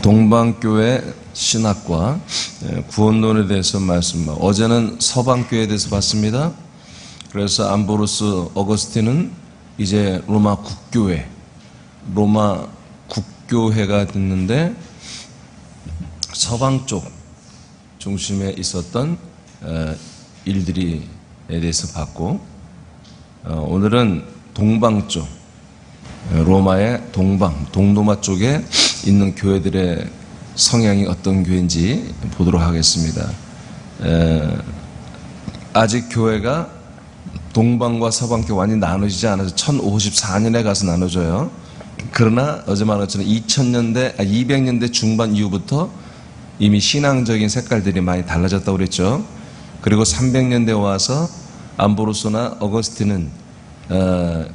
동방교회 신학과 구원론에 대해서 어제는 서방교회에 대해서 봤습니다. 그래서 암보로스 어거스틴은 이제 로마 국교회가 됐는데 서방 쪽 중심에 있었던 일들에 대해서 봤고, 오늘은 동방 쪽, 로마의 동로마 쪽에 있는 교회들의 성향이 어떤 교회인지 보도록 하겠습니다. 아직 교회가 동방과 서방교 완전히 나눠지지 않아서 1054년에 가서 나눠져요. 그러나 어제 말한 것처럼 200년대 중반 이후부터 이미 신앙적인 색깔들이 많이 달라졌다고 그랬죠. 그리고 300년대에 와서 암보로스나 어거스틴은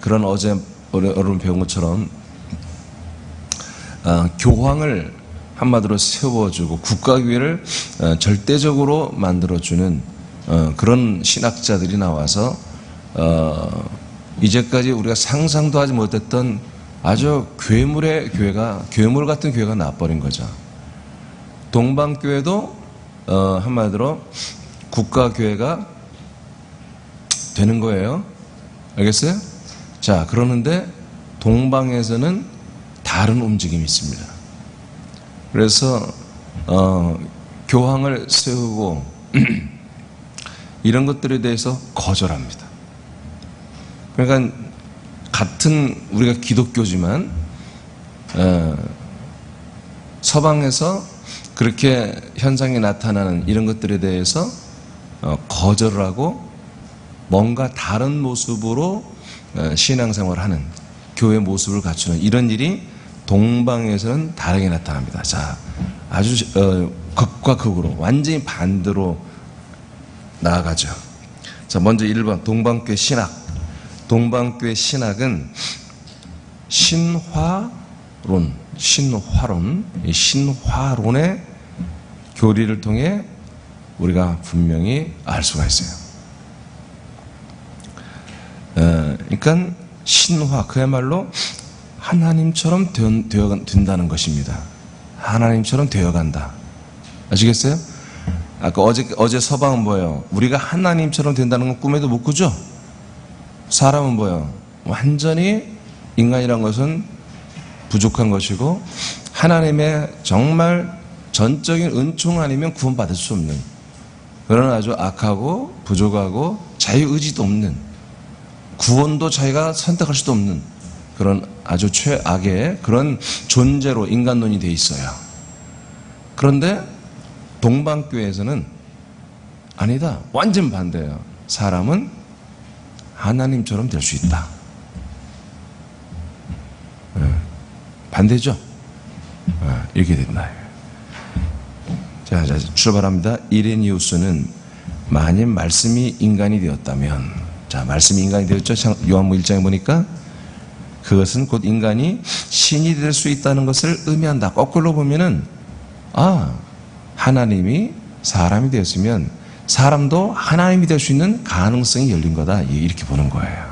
그런 어제 여러분 배운 것처럼 교황을 한마디로 세워주고 국가교회를 절대적으로 만들어주는 그런 신학자들이 나와서 이제까지 우리가 상상도 하지 못했던 아주 괴물 같은 교회가 나와버린 거죠. 동방교회도 한마디로 국가교회가 되는 거예요. 알겠어요? 자, 그러는데 동방에서는 다른 움직임이 있습니다. 그래서 교황을 세우고 이런 것들에 대해서 거절합니다. 그러니까 같은 우리가 기독교지만 서방에서 그렇게 현상이 나타나는 이런 것들에 대해서 거절을 하고 뭔가 다른 모습으로 신앙생활을 하는 교회 모습을 갖추는 이런 일이 동방에서는 다르게 나타납니다. 자, 아주 극과 극으로 완전히 반대로 나아가죠. 자, 먼저 1번 동방교회 신학. 동방교회 신학은 신화론의 교리를 통해 우리가 분명히 알 수가 있어요. 그러니까 신화, 그야말로 하나님처럼 된다는 것입니다. 하나님처럼 되어간다. 아시겠어요? 아까 어제 서방은 뭐예요? 우리가 하나님처럼 된다는 건 꿈에도 못 꾸죠? 사람은 뭐예요? 완전히 인간이란 것은 부족한 것이고 하나님의 정말 전적인 은총 아니면 구원받을 수 없는 그런 아주 악하고 부족하고 자유의지도 없는, 구원도 자기가 선택할 수도 없는 그런 아주 최악의 그런 존재로 인간론이 되어 있어요. 그런데 동방교회에서는 아니다. 완전 반대예요. 사람은 하나님처럼 될 수 있다. 반대죠? 이렇게 된다. 자, 출발합니다. 이레니우스는 만일 말씀이 인간이 되었다면, 자, 말씀이 인간이 되었죠? 요한복음 1장에 보니까 그것은 곧 인간이 신이 될 수 있다는 것을 의미한다. 거꾸로 보면은 하나님이 사람이 되었으면 사람도 하나님이 될 수 있는 가능성이 열린 거다. 이렇게 보는 거예요.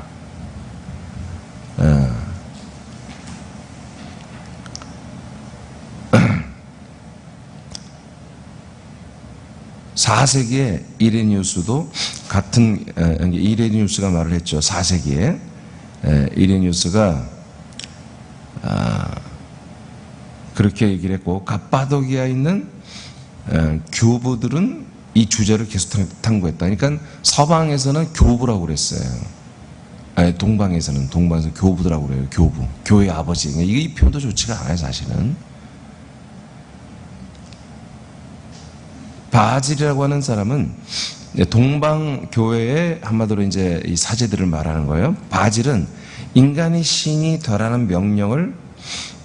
4세기에 이레니우스도 같은, 이레니우스가 말을 했죠. 4세기에 이레니우스가 그렇게 얘기를 했고, 갑바도기아에 있는 교부들은 이 주제를 계속 탐구했다. 그러니까 서방에서는 교부라고 그랬어요. 동방에서는 교부들라고 그래요. 교부, 교회 아버지. 이 표현도 좋지가 않아요, 사실은. 바질이라고 하는 사람은 동방 교회의 한마디로 이제 이 사제들을 말하는 거예요. 바질은 인간이 신이 되라는 명령을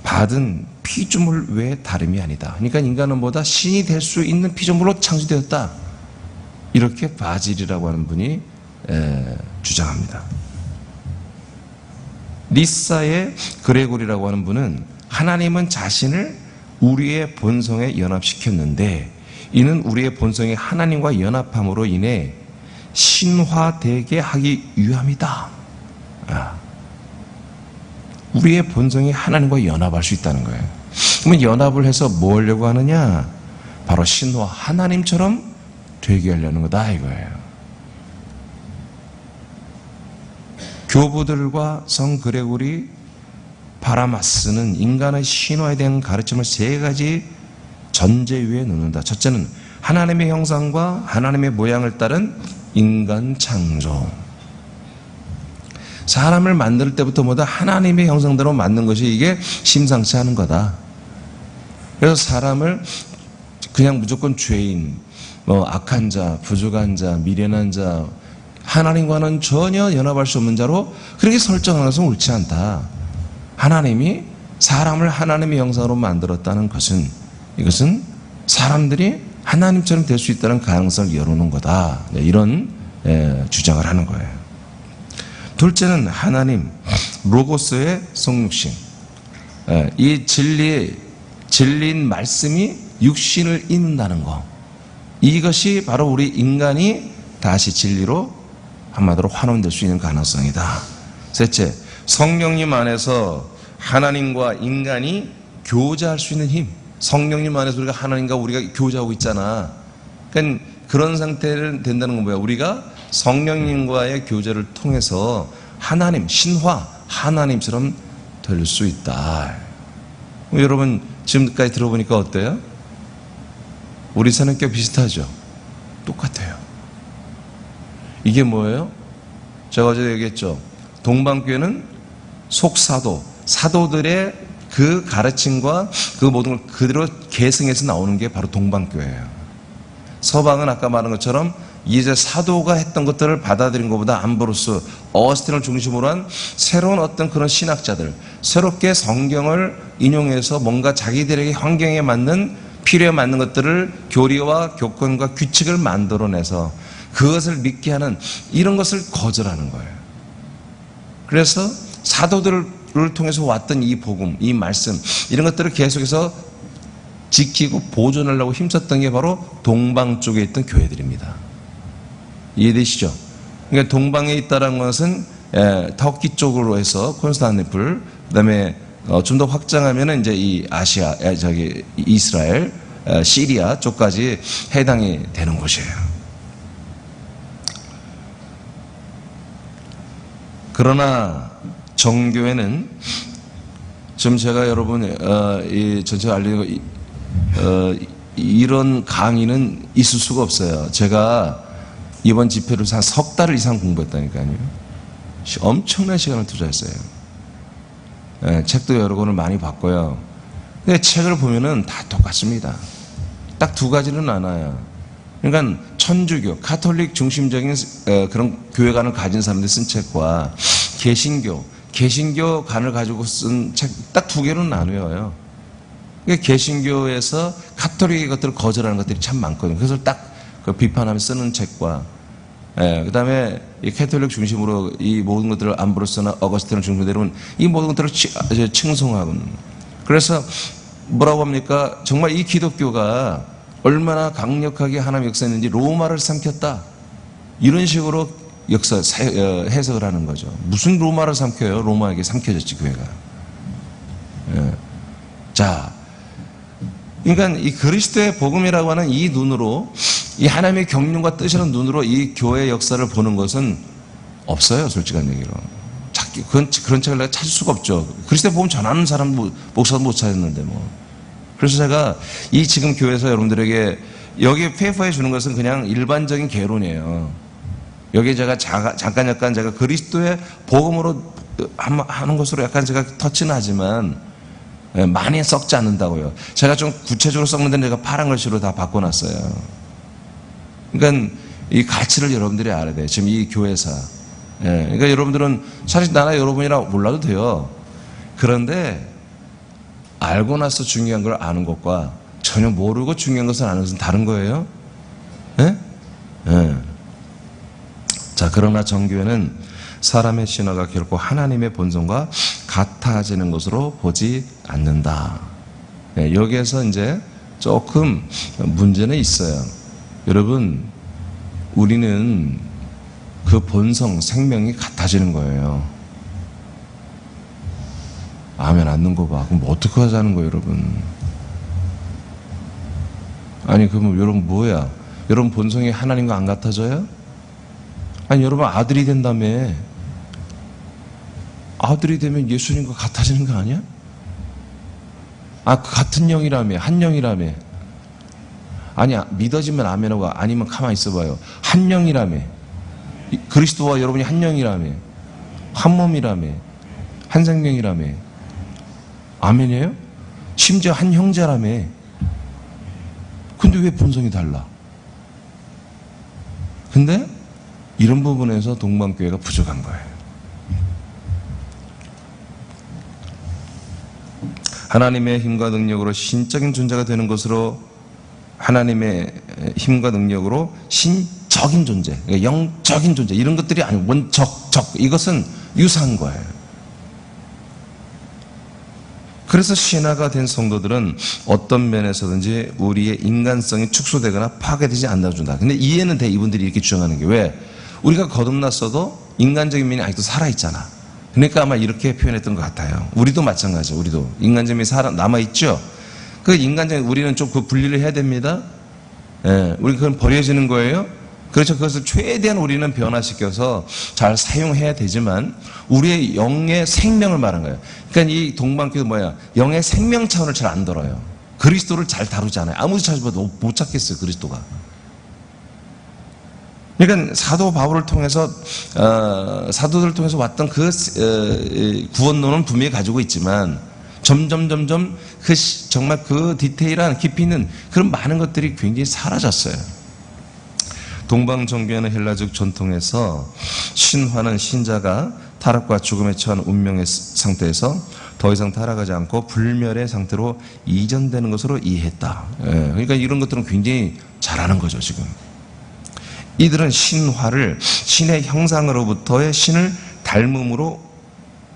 받은 피조물 외에 다름이 아니다. 그러니까 인간은 뭐다? 신이 될 수 있는 피조물로 창조되었다. 이렇게 바질이라고 하는 분이 주장합니다. 니사의 그레고리라고 하는 분은 하나님은 자신을 우리의 본성에 연합시켰는데 이는 우리의 본성이 하나님과 연합함으로 인해 신화되게 하기 위함이다. 우리의 본성이 하나님과 연합할 수 있다는 거예요. 그러면 연합을 해서 뭐 하려고 하느냐? 바로 신과 하나님처럼 되게 하려는 거다 이거예요. 교부들과 성 그레고리 바라마스는 인간의 신화에 대한 가르침을 세 가지 전제 위에 놓는다. 첫째는 하나님의 형상과 하나님의 모양을 따른 인간 창조. 사람을 만들 때부터 뭐다 하나님의 형상대로 만든 것이 이게 심상치 않은 거다. 그래서 사람을 그냥 무조건 죄인, 악한 자, 부족한 자, 미련한 자, 하나님과는 전혀 연합할 수 없는 자로 그렇게 설정하는 것은 옳지 않다. 하나님이 사람을 하나님의 형상으로 만들었다는 것은 이것은 사람들이 하나님처럼 될 수 있다는 가능성을 열어놓은 거다. 이런 주장을 하는 거예요. 둘째는 하나님 로고스의 성육신. 이 진리인 말씀이 육신을 입는다는 거. 이것이 바로 우리 인간이 다시 진리로 한마디로 환원될 수 있는 가능성이다. 셋째, 성령님 안에서 하나님과 인간이 교제할 수 있는 힘. 성령님 안에서 우리가 하나님과 우리가 교제하고 있잖아. 그러니까 그런 상태를 된다는 건 뭐야? 우리가 성령님과의 교제를 통해서 하나님, 신화, 하나님처럼 될 수 있다. 여러분 지금까지 들어보니까 어때요? 우리 사는 꽤 비슷하죠? 똑같아요. 이게 뭐예요? 제가 어제 얘기했죠. 동방교회는 속사도, 사도들의 그 가르침과 그 모든 걸 그대로 계승해서 나오는 게 바로 동방교회예요. 서방은 아까 말한 것처럼 이제 사도가 했던 것들을 받아들인 것보다 암브로스, 어거스틴을 중심으로 한 새로운 어떤 그런 신학자들, 새롭게 성경을 인용해서 뭔가 자기들에게 환경에 맞는 필요에 맞는 것들을 교리와 교권과 규칙을 만들어내서 그것을 믿게 하는 이런 것을 거절하는 거예요. 그래서 사도들을 통해서 왔던 이 복음, 이 말씀 이런 것들을 계속해서 지키고 보존하려고 힘썼던 게 바로 동방 쪽에 있던 교회들입니다. 이해되시죠? 그러니까 동방에 있다는 것은 터키 쪽으로 해서 콘스탄티노플, 그다음에 좀 더 확장하면은 이제 이 아시아, 이스라엘, 시리아 쪽까지 해당이 되는 곳이에요. 그러나 정교회는 지금 제가 여러분 이 전체가 알리는 이런 강의는 있을 수가 없어요. 제가 이번 집회를 한 석 달 이상 공부했다니까요. 엄청난 시간을 투자했어요. 책도 여러 권을 많이 봤고요. 근데 책을 보면은 다 똑같습니다. 딱 두 가지는 나눠요. 그러니까 천주교, 카톨릭 중심적인 그런 교회관을 가진 사람들이 쓴 책과 개신교관을 가지고 쓴 책 딱 두 개로 나누어요. 그러니까 개신교에서 카톨릭의 것들을 거절하는 것들이 참 많거든요. 그래서 딱 그 비판하며 쓰는 책과 그 다음에 이 캐톨릭 중심으로 이 모든 것들을 암브로스나 어거스틴을 중심으로 이 모든 것들을 칭송하고 그래서 뭐라고 합니까? 정말 이 기독교가 얼마나 강력하게 하나님 역사했는지 로마를 삼켰다. 이런 식으로 해석을 하는 거죠. 무슨 로마를 삼켜요? 로마에게 삼켜졌지 교회가. 자, 그러니까 이 그리스도의 복음이라고 하는 이 눈으로 이 하나님의 경륜과 뜻이라는 눈으로 이 교회의 역사를 보는 것은 없어요. 솔직한 얘기로. 그런 책을 내가 찾을 수가 없죠. 그리스도의 복음 전하는 사람 목사도 못 찾았는데 뭐. 그래서 제가 이 지금 교회에서 여러분들에게 여기 페이퍼에 주는 것은 그냥 일반적인 개론이에요. 여기 제가 잠깐 제가 그리스도의 복음으로 하는 것으로 약간 제가 터치는 하지만 많이 썩지 않는다고요. 제가 좀 구체적으로 썩는 데는 제가 파란 글씨로 다 바꿔놨어요. 그러니까 이 가치를 여러분들이 알아야 돼요. 지금 이 교회사. 그러니까 여러분들은 사실 나나 여러분이라 몰라도 돼요. 그런데 알고 나서 중요한 걸 아는 것과 전혀 모르고 중요한 것을 아는 것은 다른 거예요. 자, 그러나 정교회는 사람의 신화가 결코 하나님의 본성과 같아지는 것으로 보지 않는다. 여기에서 이제 조금 문제는 있어요. 여러분, 우리는 그 본성, 생명이 같아지는 거예요. 아멘 않는 거 봐. 그럼 어떻게 하자는 거예요, 여러분? 아니, 그러면 여러분 뭐야? 여러분 본성이 하나님과 안 같아져요? 아니, 여러분 아들이 된다며. 아들이 되면 예수님과 같아지는 거 아니야? 아, 같은 영이라며, 한 영이라며. 아니야, 믿어지면 아멘하고 아니면 가만히 있어봐요. 한 영이라며. 그리스도와 여러분이 한 영이라며. 한 몸이라며. 한 생명이라며. 아멘이에요? 심지어 한 형제라며. 근데 왜 본성이 달라? 근데 이런 부분에서 동방교회가 부족한 거예요. 하나님의 힘과 능력으로 신적인 존재가 되는 것으로, 하나님의 힘과 능력으로 신적인 존재, 그러니까 영적인 존재, 이런 것들이 아니고 원적, 이것은 유사한 거예요. 그래서 신화가 된 성도들은 어떤 면에서든지 우리의 인간성이 축소되거나 파괴되지 않아준다. 근데 이해는 돼, 이분들이 이렇게 주장하는 게. 왜? 우리가 거듭났어도 인간적인 면이 아직도 살아있잖아. 그러니까 아마 이렇게 표현했던 것 같아요. 우리도 마찬가지죠. 우리도 인간적인 면이 남아있죠. 그 인간적인, 우리는 좀 그 분리를 해야 됩니다. 예, 우리 그건 버려지는 거예요. 그렇죠. 그것을 최대한 우리는 변화시켜서 잘 사용해야 되지만 우리의 영의 생명을 말한 거예요. 그러니까 이 동방교도 뭐야? 영의 생명 차원을 잘 안 들어요. 그리스도를 잘 다루지 않아요. 아무리 찾아봐도 못 찾겠어요, 그리스도가. 그러니까 사도 바울을 통해서 사도들을 통해서 왔던 그 구원론은 분명히 가지고 있지만 점점 정말 그 디테일한 깊이 있는 그런 많은 것들이 굉장히 사라졌어요. 동방 종교는 헬라적 전통에서 신화는 신자가 타락과 죽음에 처한 운명의 상태에서 더 이상 타락하지 않고 불멸의 상태로 이전되는 것으로 이해했다. 그러니까 이런 것들은 굉장히 잘하는 거죠, 지금. 이들은 신화를 신의 형상으로부터의 신을 닮음으로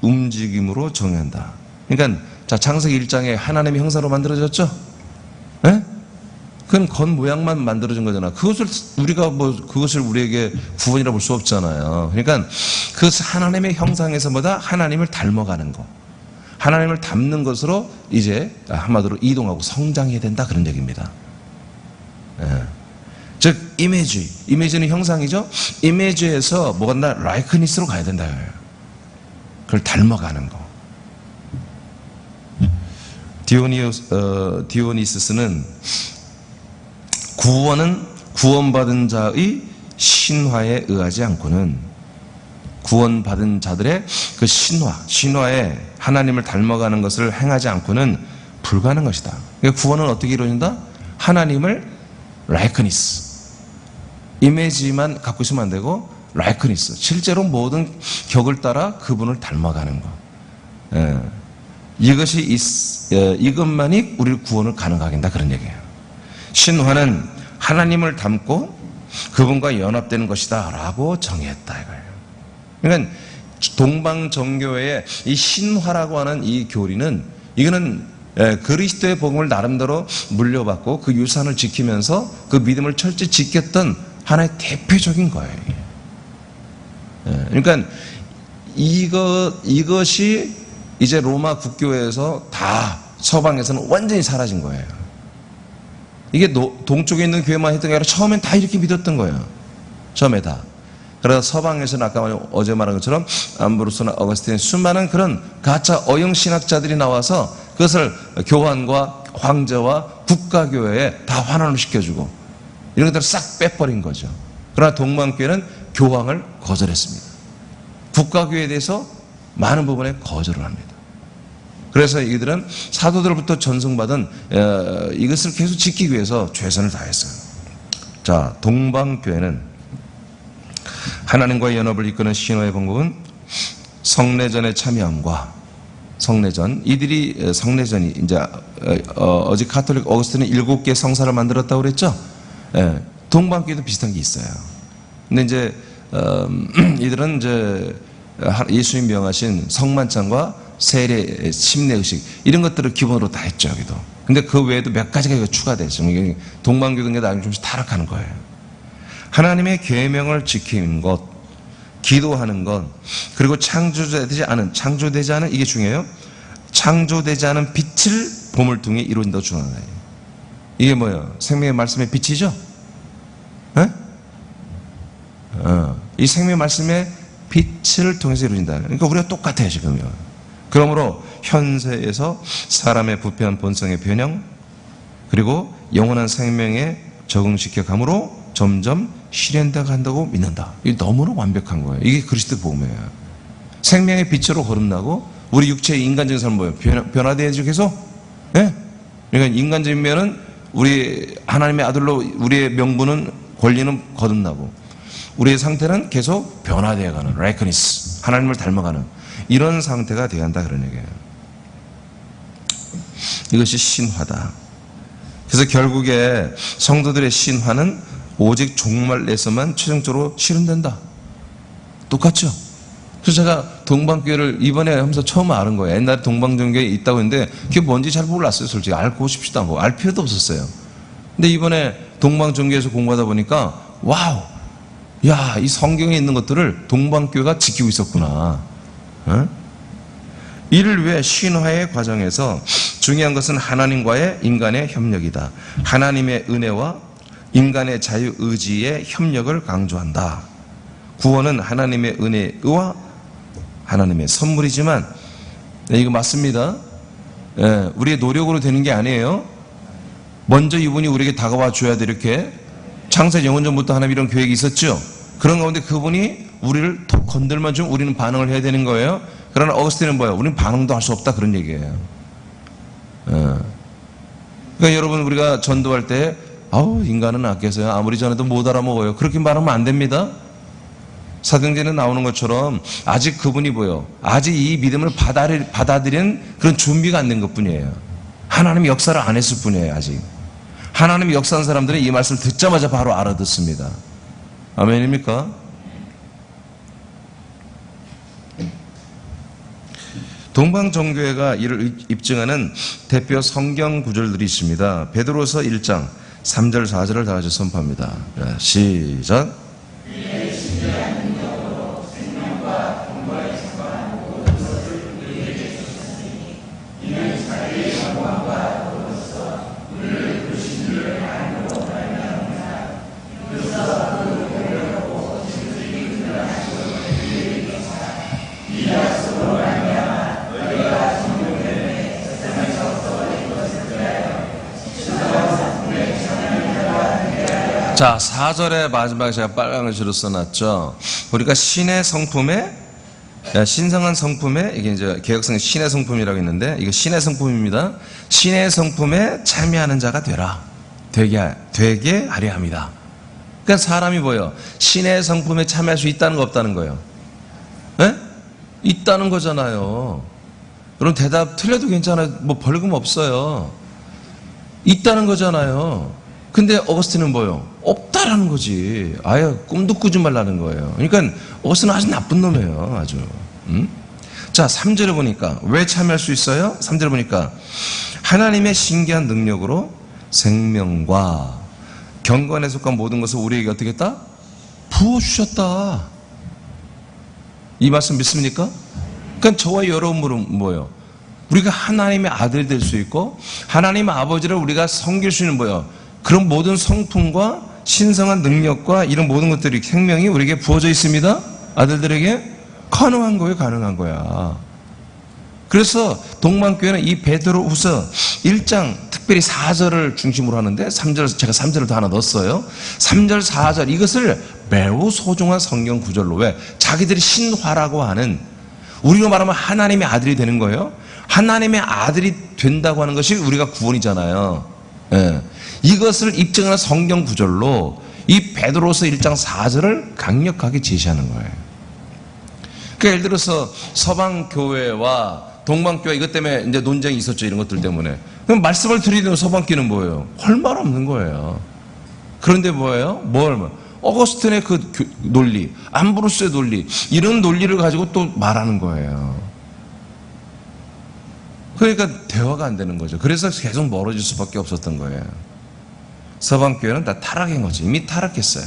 움직임으로 정의한다. 그러니까 자, 창세기 1장에 하나님의 형상으로 만들어졌죠? 예? 그건 건 모양만 만들어진 거잖아. 그것을 우리에게 구원이라 볼 수 없잖아요. 그러니까 그 하나님의 형상에서보다 하나님을 닮아가는 거. 하나님을 닮는 것으로 이제 한마디로 이동하고 성장해야 된다, 그런 얘기입니다. 예. 즉 이미지는 형상이죠. 이미지에서 뭐가 나 라이크니스로 가야 된다. 그걸 닮아가는 거. 디오니스스는 구원받은 자의 신화에 의하지 않고는 구원받은 자들의 그 신화에 하나님을 닮아가는 것을 행하지 않고는 불가능한 것이다. 그러니까 구원은 어떻게 이루어진다? 하나님을 라이크니스, 이미지만 갖고 있으면 안 되고 라이크니스, 실제로 모든 격을 따라 그분을 닮아가는 것. 이것만이 우리를 구원을 가능하게 한다, 그런 얘기예요. 신화는 하나님을 닮고 그분과 연합되는 것이다 라고 정의했다, 이거예요. 그러니까 동방정교회의 이 신화라고 하는 이 교리는, 이거는 그리스도의 복음을 나름대로 물려받고 그 유산을 지키면서 그 믿음을 철저히 지켰던 하나의 대표적인 거예요. 그러니까 이것이 이제 로마 국교회에서 다 서방에서는 완전히 사라진 거예요. 이게 동쪽에 있는 교회만 했던 게 아니라 처음엔 다 이렇게 믿었던 거예요. 처음에 다. 그래서 서방에서는 아까 어제 말한 것처럼 암브로스나 어거스틴, 수많은 그런 가짜 어영 신학자들이 나와서 그것을 교황과 황제와 국가교회에 다 환원을 시켜주고 이런 것들을 싹 빼버린 거죠. 그러나 동방교회는 교황을 거절했습니다. 국가교회에 대해서 많은 부분에 거절을 합니다. 그래서 이들은 사도들로부터 전승받은 이것을 계속 지키기 위해서 최선을 다했어요. 자, 동방교회는 하나님과의 연합을 이끄는 신화의 방법은 성례전에 참여함과 성례전, 이들이 성례전이 이제 어제 카톨릭 어거스틴은 7개 성사를 만들었다고 그랬죠? 동방교회도 비슷한 게 있어요. 근데 이제 이들은 이제 예수님 명하신 성만찬과 세례, 침례의식 이런 것들을 기본으로 다 했죠, 여기도. 근데 그 외에도 몇 가지가 추가됐죠. 동방교회가 나중에 좀씩 타락하는 거예요. 하나님의 계명을 지키는 것, 기도하는 것, 그리고 창조되지 않은 이게 중요해요. 창조되지 않은 빛을 봄을 통해 이룬다고 주장하는 거예요. 이게 뭐예요? 생명의 말씀의 빛이죠? 에? 이 생명의 말씀의 빛을 통해서 이루어진다. 그러니까 우리가 똑같아요, 지금요. 그러므로 현세에서 사람의 부패한 본성의 변형, 그리고 영원한 생명에 적응시켜 감으로 점점 실현돼 간다고 믿는다. 이게 너무나 완벽한 거예요. 이게 그리스도 복음이에요. 생명의 빛으로 거듭나고 우리 육체의 인간적인 삶은 뭐예요? 변화되어야죠, 계속. 예? 그러니까 인간적인 면은 우리 하나님의 아들로 우리의 명분은 권리는 거듭나고 우리의 상태는 계속 변화되어가는 라이커니스, 하나님을 닮아가는 이런 상태가 되어야 한다 그런 얘기예요. 이것이 신화다. 그래서 결국에 성도들의 신화는 오직 종말에서만 최종적으로 실현된다. 똑같죠? 그래서 제가 동방교회를 이번에 하면서 처음 아는 거예요. 옛날에 동방종교에 있다고 했는데 그게 뭔지 잘 몰랐어요. 솔직히 알고 싶지도 않고 알 필요도 없었어요. 근데 이번에 동방종교에서 공부하다 보니까 와우, 야, 이 성경에 있는 것들을 동방교회가 지키고 있었구나. 어? 이를 위해 신화의 과정에서 중요한 것은 하나님과의 인간의 협력이다. 하나님의 은혜와 인간의 자유의지의 협력을 강조한다. 구원은 하나님의 은혜와 하나님의 선물이지만, 네, 이거 맞습니다. 예, 우리의 노력으로 되는 게 아니에요. 먼저 이분이 우리에게 다가와 줘야 돼. 이렇게 창세 영원전부터 하나님 이런 계획이 있었죠. 그런 가운데 그분이 우리를 톡 건들만 주면 우리는 반응을 해야 되는 거예요. 그러나 어거스틴은 뭐예요? 우리는 반응도 할 수 없다 그런 얘기예요. 그러니까 여러분, 우리가 전도할 때 아우 인간은 아껴서요, 아무리 전해도 못 알아먹어요, 그렇게 말하면 안 됩니다. 사도행전에 나오는 것처럼 아직 그분이 뭐예요? 아직 이 믿음을 받아들이는 그런 준비가 안 된 것뿐이에요. 하나님이 역사를 안 했을 뿐이에요. 아직 하나님이 역사한 사람들은 이 말씀을 듣자마자 바로 알아듣습니다. 아멘입니까? 동방정교회가 이를 입증하는 대표 성경 구절들이 있습니다. 베드로서 1장 3절 4절을 다 같이 선포합니다. 시작. 자, 4절의 마지막에 제가 빨간 글씨로 써놨죠. 우리가 신의 성품에, 신성한 성품에, 이게 이제 개혁성의 신의 성품이라고 했는데, 이거 신의 성품입니다. 신의 성품에 참여하는 자가 되게 하려 합니다. 그러니까 사람이 뭐예요? 신의 성품에 참여할 수 있다는 거 없다는 거예요? 네? 있다는 거잖아요. 여러분, 대답 틀려도 괜찮아요. 뭐 벌금 없어요. 있다는 거잖아요. 근데 어거스틴은 뭐예요? 없다라는 거지. 아예 꿈도 꾸지 말라는 거예요. 그러니까 어거스틴은 아주 나쁜 놈이에요. 아주. 자, 3절에 보니까 왜 참여할 수 있어요? 3절에 보니까 하나님의 신기한 능력으로 생명과 경건에 속한 모든 것을 우리에게 어떻게 했다? 부어주셨다. 이 말씀 믿습니까? 그러니까 저와 여러분은 뭐예요? 우리가 하나님의 아들이 될 수 있고 하나님 아버지를 우리가 섬길 수 있는 뭐예요? 그런 모든 성품과 신성한 능력과 이런 모든 것들이 생명이 우리에게 부어져 있습니다. 아들들에게 가능한 거예요. 가능한 거야. 그래서 동방교회는 이 베드로후서 1장 특별히 4절을 중심으로 하는데 3절, 제가 3절을 더 하나 넣었어요. 3절 4절 이것을 매우 소중한 성경 구절로, 왜? 자기들이 신화라고 하는, 우리로 말하면 하나님의 아들이 되는 거예요. 하나님의 아들이 된다고 하는 것이 우리가 구원이잖아요. 예. 이것을 입증하는 성경 구절로 이 베드로서 1장 4절을 강력하게 제시하는 거예요. 그러니까 예를 들어서 서방교회와 동방교회 이것 때문에 이제 논쟁이 있었죠. 이런 것들 때문에. 그럼 말씀을 드리는 서방교회는 뭐예요? 할 말 없는 거예요. 그런데 뭐예요? 어거스틴의 그 논리, 암브로스의 논리, 이런 논리를 가지고 또 말하는 거예요. 그러니까 대화가 안 되는 거죠. 그래서 계속 멀어질 수밖에 없었던 거예요. 서방교회는 다 타락한 거죠. 이미 타락했어요.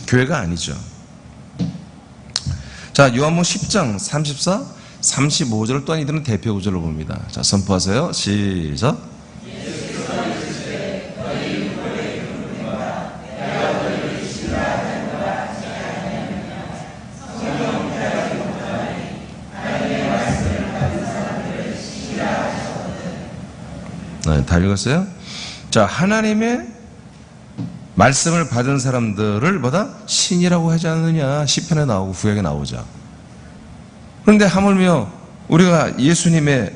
교회가 아니죠. 자, 요한복음 10장 34, 35절을 또한 이들은 대표 구절로 봅니다. 자, 선포하세요. 시작. 네, 다 읽었어요? 자, 하나님의 말씀을 받은 사람들을 뭐다? 신이라고 하지 않느냐. 시편에 나오고 구약에 나오죠. 그런데 하물며 우리가 예수님의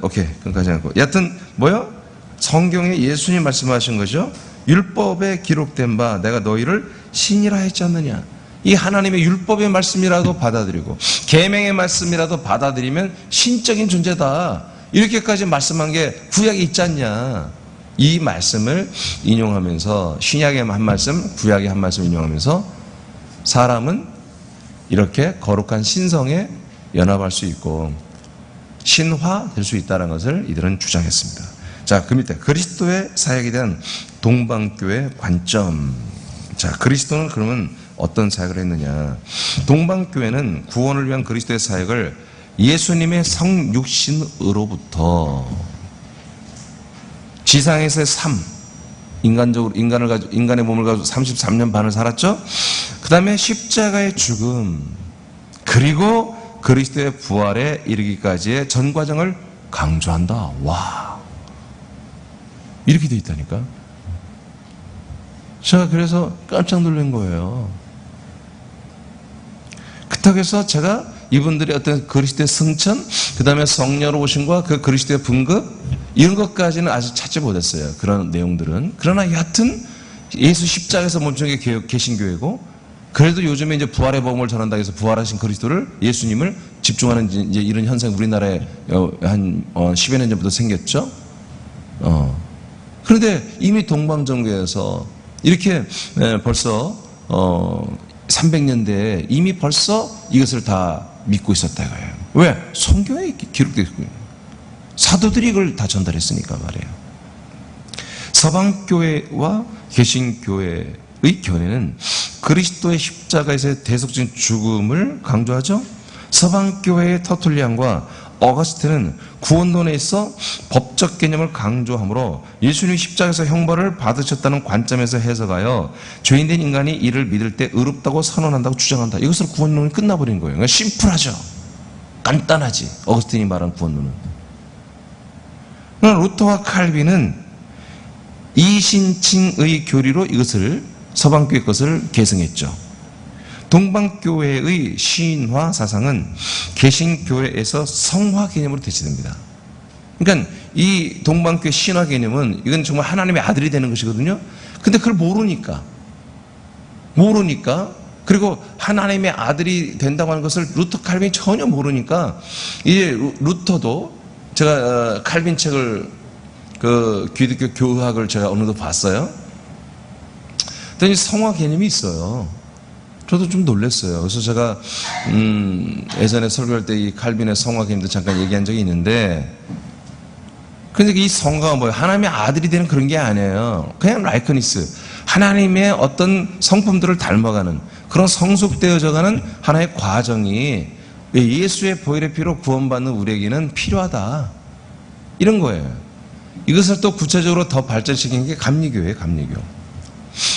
오케이, 그까지 않고 여하튼 뭐요? 성경에 예수님 말씀하신 거죠. 율법에 기록된 바 내가 너희를 신이라 했지 않느냐. 이 하나님의 율법의 말씀이라도 받아들이고 계명의 말씀이라도 받아들이면 신적인 존재다. 이렇게까지 말씀한 게 구약에 있지 않냐. 이 말씀을 인용하면서 신약의 한 말씀, 구약의 한 말씀 인용하면서 사람은 이렇게 거룩한 신성에 연합할 수 있고 신화될 수 있다는 것을 이들은 주장했습니다. 자, 그 밑에 그리스도의 사역에 대한 동방교회 관점. 자, 그리스도는 그러면 어떤 사역을 했느냐. 동방교회는 구원을 위한 그리스도의 사역을 예수님의 성육신으로부터 지상에서의 삶, 인간의 몸을 가지고 33년 반을 살았죠. 그 다음에 십자가의 죽음, 그리고 그리스도의 부활에 이르기까지의 전 과정을 강조한다. 와, 이렇게 돼 있다니까. 제가 그래서 깜짝 놀란 거예요. 그렇다고 해서 제가 이분들의 어떤 그리스도의 승천, 그 다음에 성령으로 오심과 그 그리스도의 분급, 이런 것까지는 아직 찾지 못했어요. 그런 내용들은. 그러나 여하튼 예수 십자가에서 멈춘 게 개신교회고, 그래도 요즘에 이제 부활의 복음을 전한다고 해서 부활하신 그리스도를, 예수님을 집중하는 이제 이런 현상이 우리나라에 한 10여 년 전부터 생겼죠. 그런데 이미 동방정교에서 이렇게 벌써 300년대에 이미 벌써 이것을 다 믿고 있었다 이거예요. 왜? 성경에 기록되어 있고요. 사도들이 이걸 다 전달했으니까 말이에요. 서방교회와 개신교회의 견해는 그리스도의 십자가에서의 대속적인 죽음을 강조하죠. 서방교회의 터툴리안과 어거스틴은 구원론에 있어 법적 개념을 강조하므로 예수님이 십자가에서 형벌을 받으셨다는 관점에서 해석하여 죄인된 인간이 이를 믿을 때 의롭다고 선언한다고 주장한다. 이것으로 구원론이 끝나버린 거예요. 그러니까 심플하죠. 간단하지. 어거스틴이 말한 구원론은. 루터와 칼빈은 이신칭의 교리로 이것을 서방교회 것을 계승했죠. 동방교회의 신화 사상은 개신교회에서 성화 개념으로 대체됩니다. 그러니까 이 동방교회 신화 개념은 이건 정말 하나님의 아들이 되는 것이거든요. 근데 그걸 모르니까 그리고 하나님의 아들이 된다고 하는 것을 루터 칼빈이 전혀 모르니까 이제 루터도 제가 칼빈 책을 그 기독교 교학을 제가 어느 정도 봤어요. 그랬더니 성화 개념이 있어요. 저도 좀 놀랐어요. 그래서 제가 예전에 설교할 때 이 칼빈의 성화 개념도 잠깐 얘기한 적이 있는데, 근데 이 성화가 뭐예요? 하나님의 아들이 되는 그런 게 아니에요. 그냥 라이커니스, 하나님의 어떤 성품들을 닮아가는 그런 성숙되어져가는 하나의 과정이 예수의 보혈의 피로 구원받는 우리에게는 필요하다. 이런 거예요. 이것을 또 구체적으로 더 발전시킨 게 감리교예요.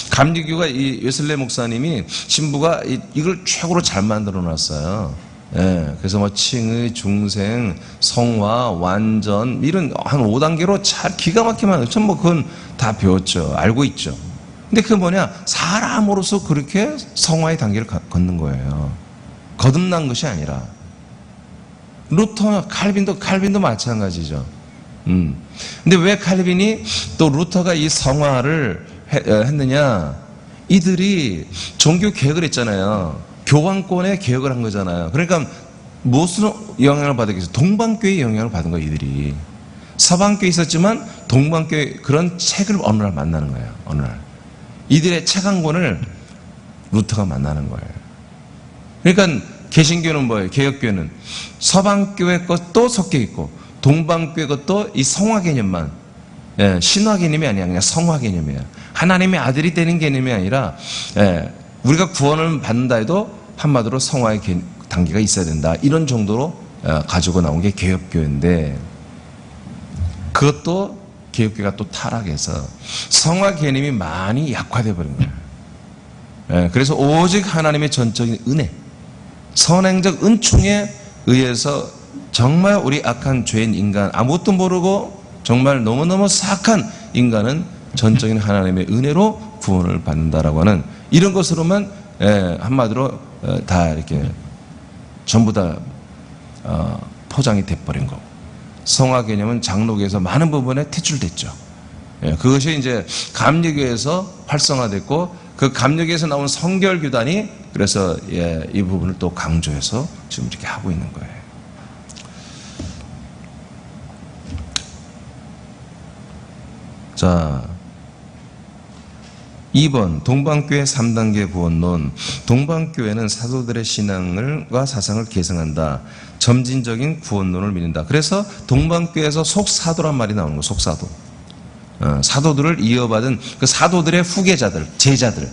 감리교가 이 웨슬레 목사님이 신부가 이걸 최고로 잘 만들어 놨어요. 예, 그래서 뭐 칭의, 중생, 성화, 완전 이런 한 5단계로 잘 기가 막히게 만들었죠. 전 뭐 그건 다 배웠죠. 알고 있죠. 근데 그게 뭐냐? 사람으로서 그렇게 성화의 단계를 걷는 거예요. 거듭난 것이 아니라. 루터, 칼빈도 마찬가지죠. 근데 왜 칼빈이 또 루터가 이 성화를 했느냐? 이들이 종교 개혁을 했잖아요. 교황권의 개혁을 한 거잖아요. 그러니까 무엇으로 영향을 받았겠어요? 동방교회의 영향을 받은 거예요. 이들이 서방교회에 있었지만 동방교회 그런 책을 어느 날 만나는 거예요. 어느 날 이들의 책 한 권을 루터가 만나는 거예요. 그러니까 개신교는 뭐예요? 개혁교회는 서방교회 것도 섞여 있고 동방교회 것도 이 성화 개념만, 신화 개념이 아니야. 그냥 성화 개념이야. 하나님의 아들이 되는 개념이 아니라, 우리가 구원을 받는다 해도 한마디로 성화의 단계가 있어야 된다. 이런 정도로 가지고 나온 게 개혁교회인데, 그것도 개혁교회가 또 타락해서 성화 개념이 많이 약화되어 버린 거예요. 그래서 오직 하나님의 전적인 은혜, 선행적 은총에 의해서 정말 우리 악한 죄인 인간, 아무것도 모르고 정말 너무너무 사악한 인간은 전적인 하나님의 은혜로 구원을 받는다라고 하는 이런 것으로만 한마디로 다 이렇게 전부 다 포장이 돼버린 거고, 성화 개념은 장로교에서 많은 부분에 퇴출됐죠. 그것이 이제 감리교에서 활성화됐고, 그 감리교에서 나온 성결교단이 그래서 이 부분을 또 강조해서 지금 이렇게 하고 있는 거예요. 자, 2번 동방교회 3단계 구원론. 동방교회는 사도들의 신앙과 사상을 계승한다. 점진적인 구원론을 믿는다. 그래서 동방교회에서 속사도란 말이 나오는 거예요. 속사도. 사도들을 이어받은 그 사도들의 후계자들, 제자들,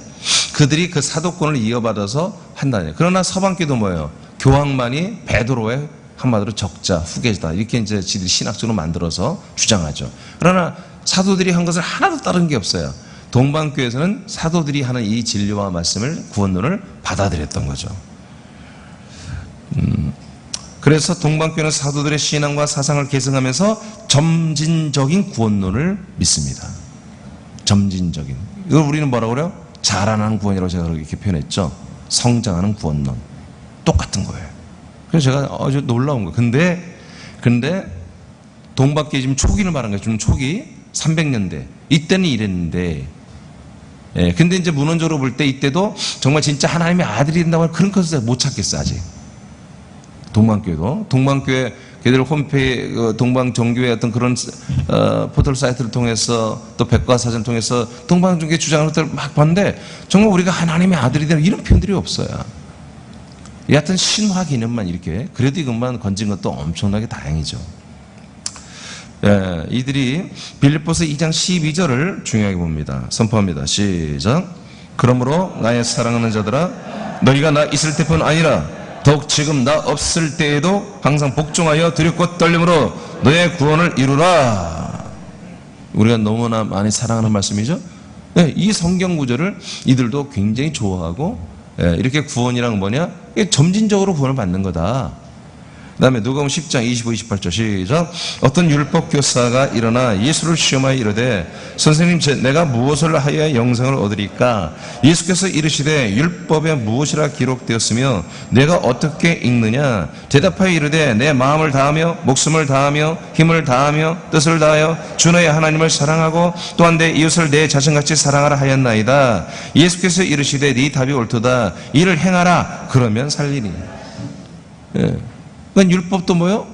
그들이 그 사도권을 이어받아서 한다는. 그러나 서방교도 뭐예요? 교황만이 베드로의 한마디로 적자, 후계자다. 이렇게 이제 지들이 신학적으로 만들어서 주장하죠. 그러나 사도들이 한 것을 하나도 따른 게 없어요. 동방교회에서는 사도들이 하는 이 진리와 말씀을, 구원론을 받아들였던 거죠. 그래서 동방교회는 사도들의 신앙과 사상을 계승하면서 점진적인 구원론을 믿습니다. 점진적인. 이걸 우리는 뭐라고 그래요? 자라나는 구원이라고 제가 그렇게 표현했죠. 성장하는 구원론. 똑같은 거예요. 그래서 제가 아주 놀라운 거예요. 근데 동방교회 지금 초기를 말한 거예요. 좀 초기 300년대. 이때는 이랬는데, 근데 이제 문헌적으로 볼 때 이때도 정말 진짜 하나님의 아들이 된다고 하는 그런 것을 못 찾겠어, 아직. 동방교회도. 동방교회, 걔들 홈페이지, 동방정교회 어떤 그런, 포털 사이트를 통해서 또 백과사전을 통해서 동방정교회 주장을 막 봤는데 정말 우리가 하나님의 아들이 되는 이런 표현들이 없어요. 여하튼 신화 개념만 이렇게, 그래도 이것만 건진 것도 엄청나게 다행이죠. 이들이 빌립보서 2장 12절을 중요하게 봅니다. 선포합니다. 시작. 그러므로 나의 사랑하는 자들아, 너희가 나 있을 때뿐 아니라 더욱 지금 나 없을 때에도 항상 복종하여 두렵고 떨림으로 너의 구원을 이루라. 우리가 너무나 많이 사랑하는 말씀이죠. 이 성경 구절을 이들도 굉장히 좋아하고, 이렇게 구원이란 뭐냐? 점진적으로 구원을 받는 거다. 그 다음에 누가복음 10장 25, 28절 시작. 어떤 율법 교사가 일어나 예수를 시험하여 이르되 선생님, 내가 무엇을 하여야 영생을 얻으리까? 예수께서 이르시되 율법에 무엇이라 기록되었으며 내가 어떻게 읽느냐? 대답하여 이르되 내 마음을 다하며 목숨을 다하며 힘을 다하며 뜻을 다하여 주 너의 하나님을 사랑하고 또한 내 이웃을 내 자신같이 사랑하라 하였나이다. 예수께서 이르시되 네 답이 옳도다. 이를 행하라. 그러면 살리니. 그러니까 율법도 뭐요?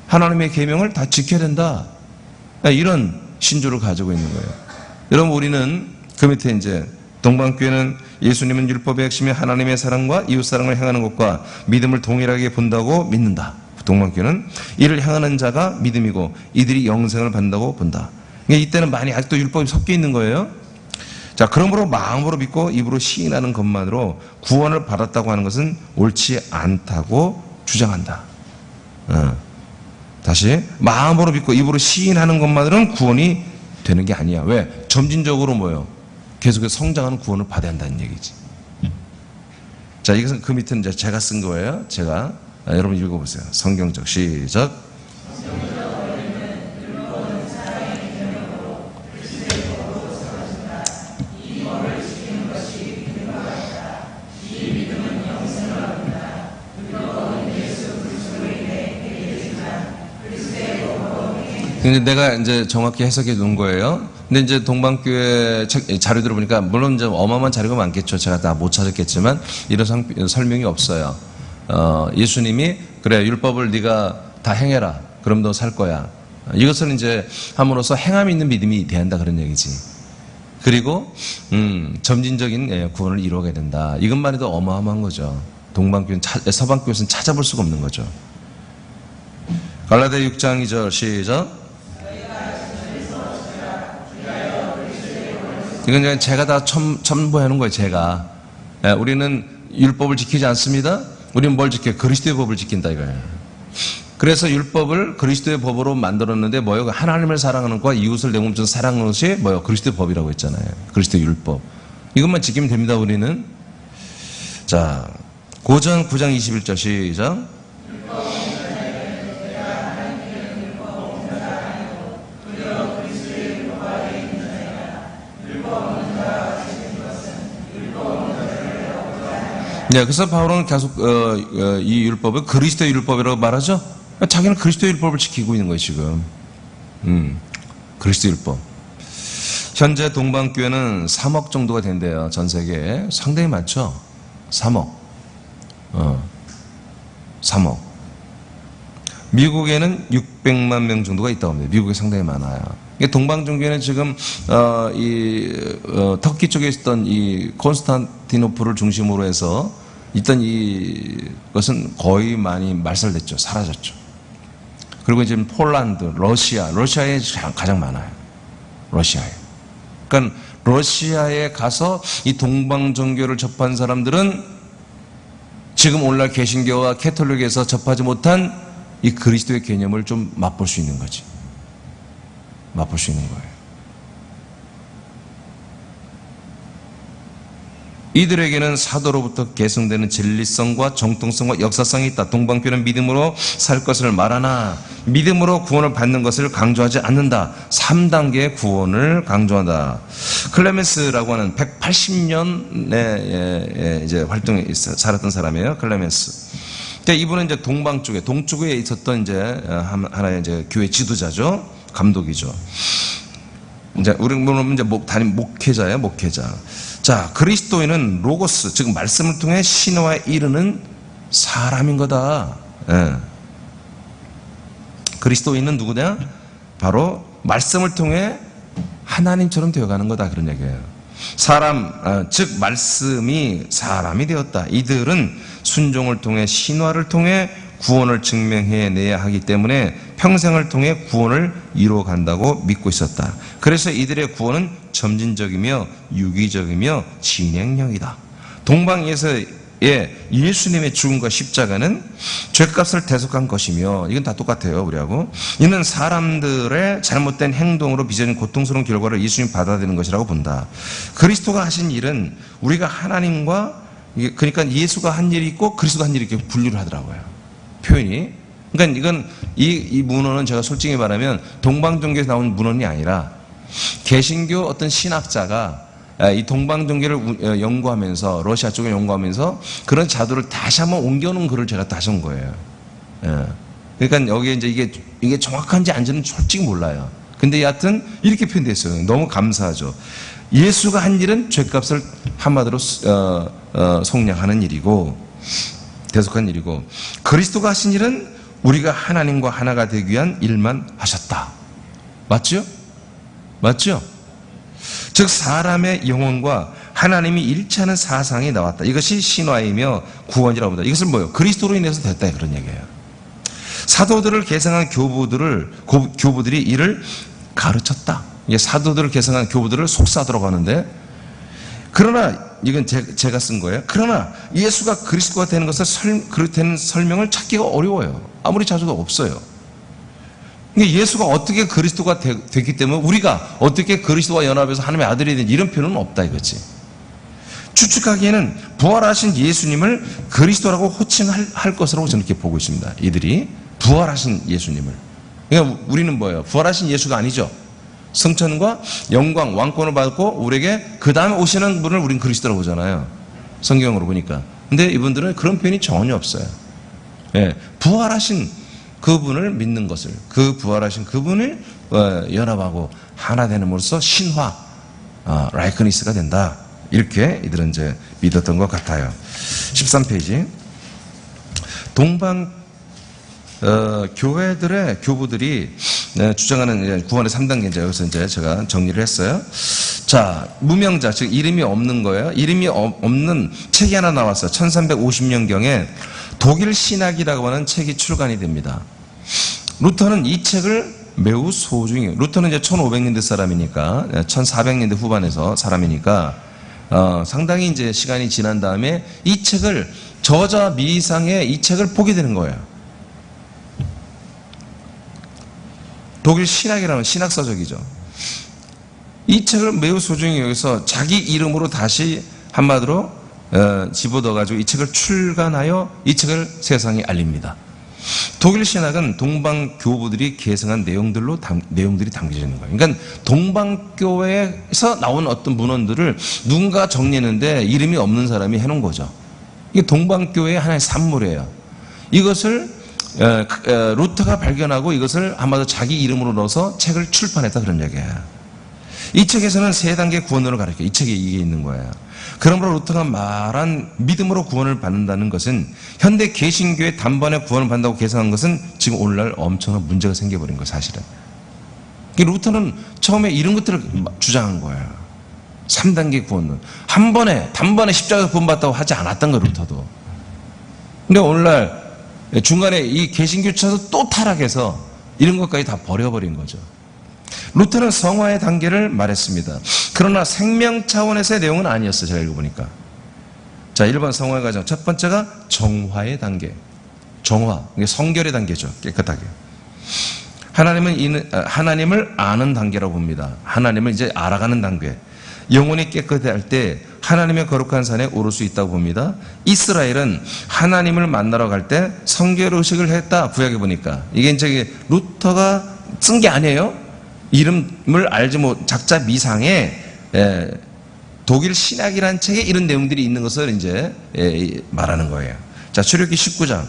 하나님의 계명을 다 지켜야 된다. 이런 신조를 가지고 있는 거예요. 여러분, 우리는 그 밑에 이제 동방교회는 예수님은 율법의 핵심이 하나님의 사랑과 이웃사랑을 행하는 것과 믿음을 동일하게 본다고 믿는다. 동방교회는 이를 행하는 자가 믿음이고 이들이 영생을 받는다고 본다. 그러니까 이때는 많이 아직도 율법이 섞여 있는 거예요. 자, 그러므로 마음으로 믿고 입으로 시인하는 것만으로 구원을 받았다고 하는 것은 옳지 않다고 주장한다. 다시, 마음으로 믿고 입으로 시인하는 것만으로는 구원이 되는 게 아니야. 왜? 점진적으로 뭐요? 계속해서 성장하는 구원을 받아야 한다는 얘기지. 자, 이것은 그 밑에는 이제 제가 쓴 거예요. 제가. 여러분 읽어보세요. 성경적 시작. 근데 내가 이제 정확히 해석해 놓은 거예요. 근데 이제 동방교회 자료들을 보니까 물론 이제 어마어마한 자료가 많겠죠. 제가 다 못 찾았겠지만 이런 설명이 없어요. 예수님이 그래 율법을 네가 다 행해라. 그럼 너 살 거야. 이것을 이제 함으로써 행함이 있는 믿음이 돼야 한다 그런 얘기지. 그리고 점진적인 구원을 이루게 된다. 이것만 해도 어마어마한 거죠. 동방교회는 서방교회에서는 찾아볼 수가 없는 거죠. 갈라디아 6장 2절 시작. 이건 제가 다 첨부해 놓은 거예요. 제가. 우리는 율법을 지키지 않습니다. 우리는 뭘 지켜? 그리스도의 법을 지킨다 이거예요. 그래서 율법을 그리스도의 법으로 만들었는데 뭐예요? 하나님을 사랑하는 것과 이웃을 내 몸처럼 사랑하는 것이 뭐예요? 그리스도의 법이라고 했잖아요. 그리스도의 율법. 이것만 지키면 됩니다, 우리는. 자, 고전 9장 21절 시작. 네, 그래서 바울은 계속 이 율법을 그리스도의 율법이라고 말하죠. 자기는 그리스도의 율법을 지키고 있는 거예요 지금. 그리스도의 율법. 현재 동방교회는 3억 정도가 된대요. 전 세계에. 상당히 많죠. 3억. 3억. 미국에는 600만 명 정도가 있다고 합니다. 미국에 상당히 많아요. 동방종교회는 지금 터키 쪽에 있었던 이 콘스탄티노플을 중심으로 해서 있던 이것은 거의 많이 말살됐죠. 사라졌죠. 그리고 이제 폴란드, 러시아에 가장 많아요. 러시아에. 그러니까 러시아에 가서 이 동방종교를 접한 사람들은 지금 오늘날 개신교와 캐톨릭에서 접하지 못한 이 그리스도의 개념을 좀 맛볼 수 있는 거지. 맛볼 수 있는 거예요. 이들에게는 사도로부터 계승되는 진리성과 정통성과 역사성이 있다. 동방교회는 믿음으로 살 것을 말하나 믿음으로 구원을 받는 것을 강조하지 않는다. 3단계의 구원을 강조한다. 클레멘스라고 하는 180년에 이제 활동에 살았던 사람이에요. 클레멘스. 이분은 이제 동방 쪽에, 동쪽에 있었던 이제 하나의 이제 교회 지도자죠. 감독이죠. 이제 우리는 이제 담임 목회자예요, 목회자. 자, 그리스도인은 로고스, 즉 말씀을 통해 신화에 이르는 사람인 거다. 예. 그리스도인은 누구냐? 바로 말씀을 통해 하나님처럼 되어가는 거다, 그런 얘기예요. 즉 말씀이 사람이 되었다. 이들은 순종을 통해 신화를 통해 구원을 증명해내야 하기 때문에 평생을 통해 구원을 이루어간다고 믿고 있었다. 그래서 이들의 구원은 점진적이며 유기적이며 진행형이다. 동방에서의 예수님의 죽음과 십자가는 죄값을 대속한 것이며, 이건 다 똑같아요 우리하고. 이는 사람들의 잘못된 행동으로 빚어진 고통스러운 결과를 예수님이 받아들이는 것이라고 본다. 그리스도가 하신 일은 우리가 하나님과, 그러니까 예수가 한 일이 있고 그리스도가 한 일이 이렇게 분류를 하더라고요, 표현이. 그러니까 이건 이 문헌은 제가 솔직히 말하면 동방종교에서 나온 문헌이 아니라 개신교 어떤 신학자가 이 동방종교를 연구하면서, 러시아 쪽을 연구하면서 그런 자료를 다시 한번 옮겨놓은 글을 제가 다시 온 거예요. 그러니까 여기에 이제 이게 정확한지 아닌지는 솔직히 몰라요. 근데 여하튼 이렇게 표현됐어요. 너무 감사하죠. 예수가 한 일은 죄값을 한마디로 속량하는 일이고, 대속한 일이고, 그리스도가 하신 일은 우리가 하나님과 하나가 되기 위한 일만 하셨다. 맞죠? 맞죠? 즉 사람의 영혼과 하나님이 일치하는 사상이 나왔다. 이것이 신화이며 구원이라고 합니다. 이것을 뭐예요? 그리스도로 인해서 됐다, 그런 얘기예요. 사도들을 계승한 교부들이 이를 가르쳤다. 이게 사도들을 계승한 교부들을 속사도라고 하는데, 그러나 이건 제가 쓴 거예요. 그러나 예수가 그리스도가 되는 것을 되는 설명을 찾기가 어려워요. 아무리 찾아도 없어요. 예수가 어떻게 그리스도가 됐기 때문에 우리가 어떻게 그리스도와 연합해서 하나님의 아들이 된, 이런 표현은 없다 이거지. 추측하기에는 부활하신 예수님을 그리스도라고 호칭할 것이라고 저는 이렇게 보고 있습니다. 이들이 부활하신 예수님을. 그러니까 우리는 뭐예요? 부활하신 예수가 아니죠. 성천과 영광, 왕권을 받고 우리에게 그 다음에 오시는 분을 우리는 그리스도라고 보잖아요, 성경으로 보니까. 근데 이분들은 그런 표현이 전혀 없어요. 부활하신 그분을 믿는 것을, 그 부활하신 그분을 연합하고 하나 되는으로써 신화, 라이크니스가 된다. 이렇게 이들은 이제 믿었던 것 같아요. 13페이지. 동방 교회들의 교부들이 주장하는 구원의 3단계인데, 여기서 이제 제가 정리를 했어요. 자, 무명자, 즉 이름이 없는 거예요. 이름이 없는 책이 하나 나왔어요. 1350년경에 독일 신학이라고 하는 책이 출간이 됩니다. 루터는 이 책을 매우 소중히, 루터는 이제 1500년대 사람이니까, 1400년대 후반에서 사람이니까 상당히 이제 시간이 지난 다음에 이 책을 저자 미상의 이 책을 보게 되는 거예요. 독일 신학이라는 신학서적이죠. 이 책을 매우 소중히 여기서 자기 이름으로 다시 한마디로 집어넣어가지고 이 책을 출간하여 이 책을 세상에 알립니다. 독일 신학은 동방교부들이 계승한 내용들이 담겨져 있는 거예요. 그러니까 동방교회에서 나온 어떤 문헌들을 누군가 정리했는데 이름이 없는 사람이 해놓은 거죠. 이게 동방교회의 하나의 산물이에요. 이것을 루터가 발견하고 이것을 아마도 자기 이름으로 넣어서 책을 출판했다 그런 얘기예요. 이 책에서는 세 단계 구원론을 가르쳐요. 이 책에 이게 있는 거예요. 그러므로 루터가 말한 믿음으로 구원을 받는다는 것은 현대 개신교의 단번에 구원을 받는다고 계산한 것은 지금 오늘날 엄청난 문제가 생겨버린 거예요. 사실은. 루터는 처음에 이런 것들을 주장한 거예요. 3단계 구원론. 단번에 십자가에서 구원받다고 하지 않았던 거예요. 루터도. 근데 오늘날 중간에 이 개신교차도 또 타락해서 이런 것까지 다 버려버린 거죠. 루터는 성화의 단계를 말했습니다. 그러나 생명 차원에서의 내용은 아니었어요. 제가 읽어보니까. 자, 1번 성화의 과정. 첫 번째가 정화의 단계. 정화. 이게 성결의 단계죠. 깨끗하게. 하나님을 아는 단계라고 봅니다. 하나님을 이제 알아가는 단계. 영혼이 깨끗할 때 하나님의 거룩한 산에 오를 수 있다고 봅니다. 이스라엘은 하나님을 만나러 갈 때 성결 의식을 했다. 구약에 보니까. 이게 이제 루터가 쓴 게 아니에요. 이름을 알지 못, 작자 미상에 독일 신학이라는 책에 이런 내용들이 있는 것을 이제 말하는 거예요. 자, 출애굽기 19장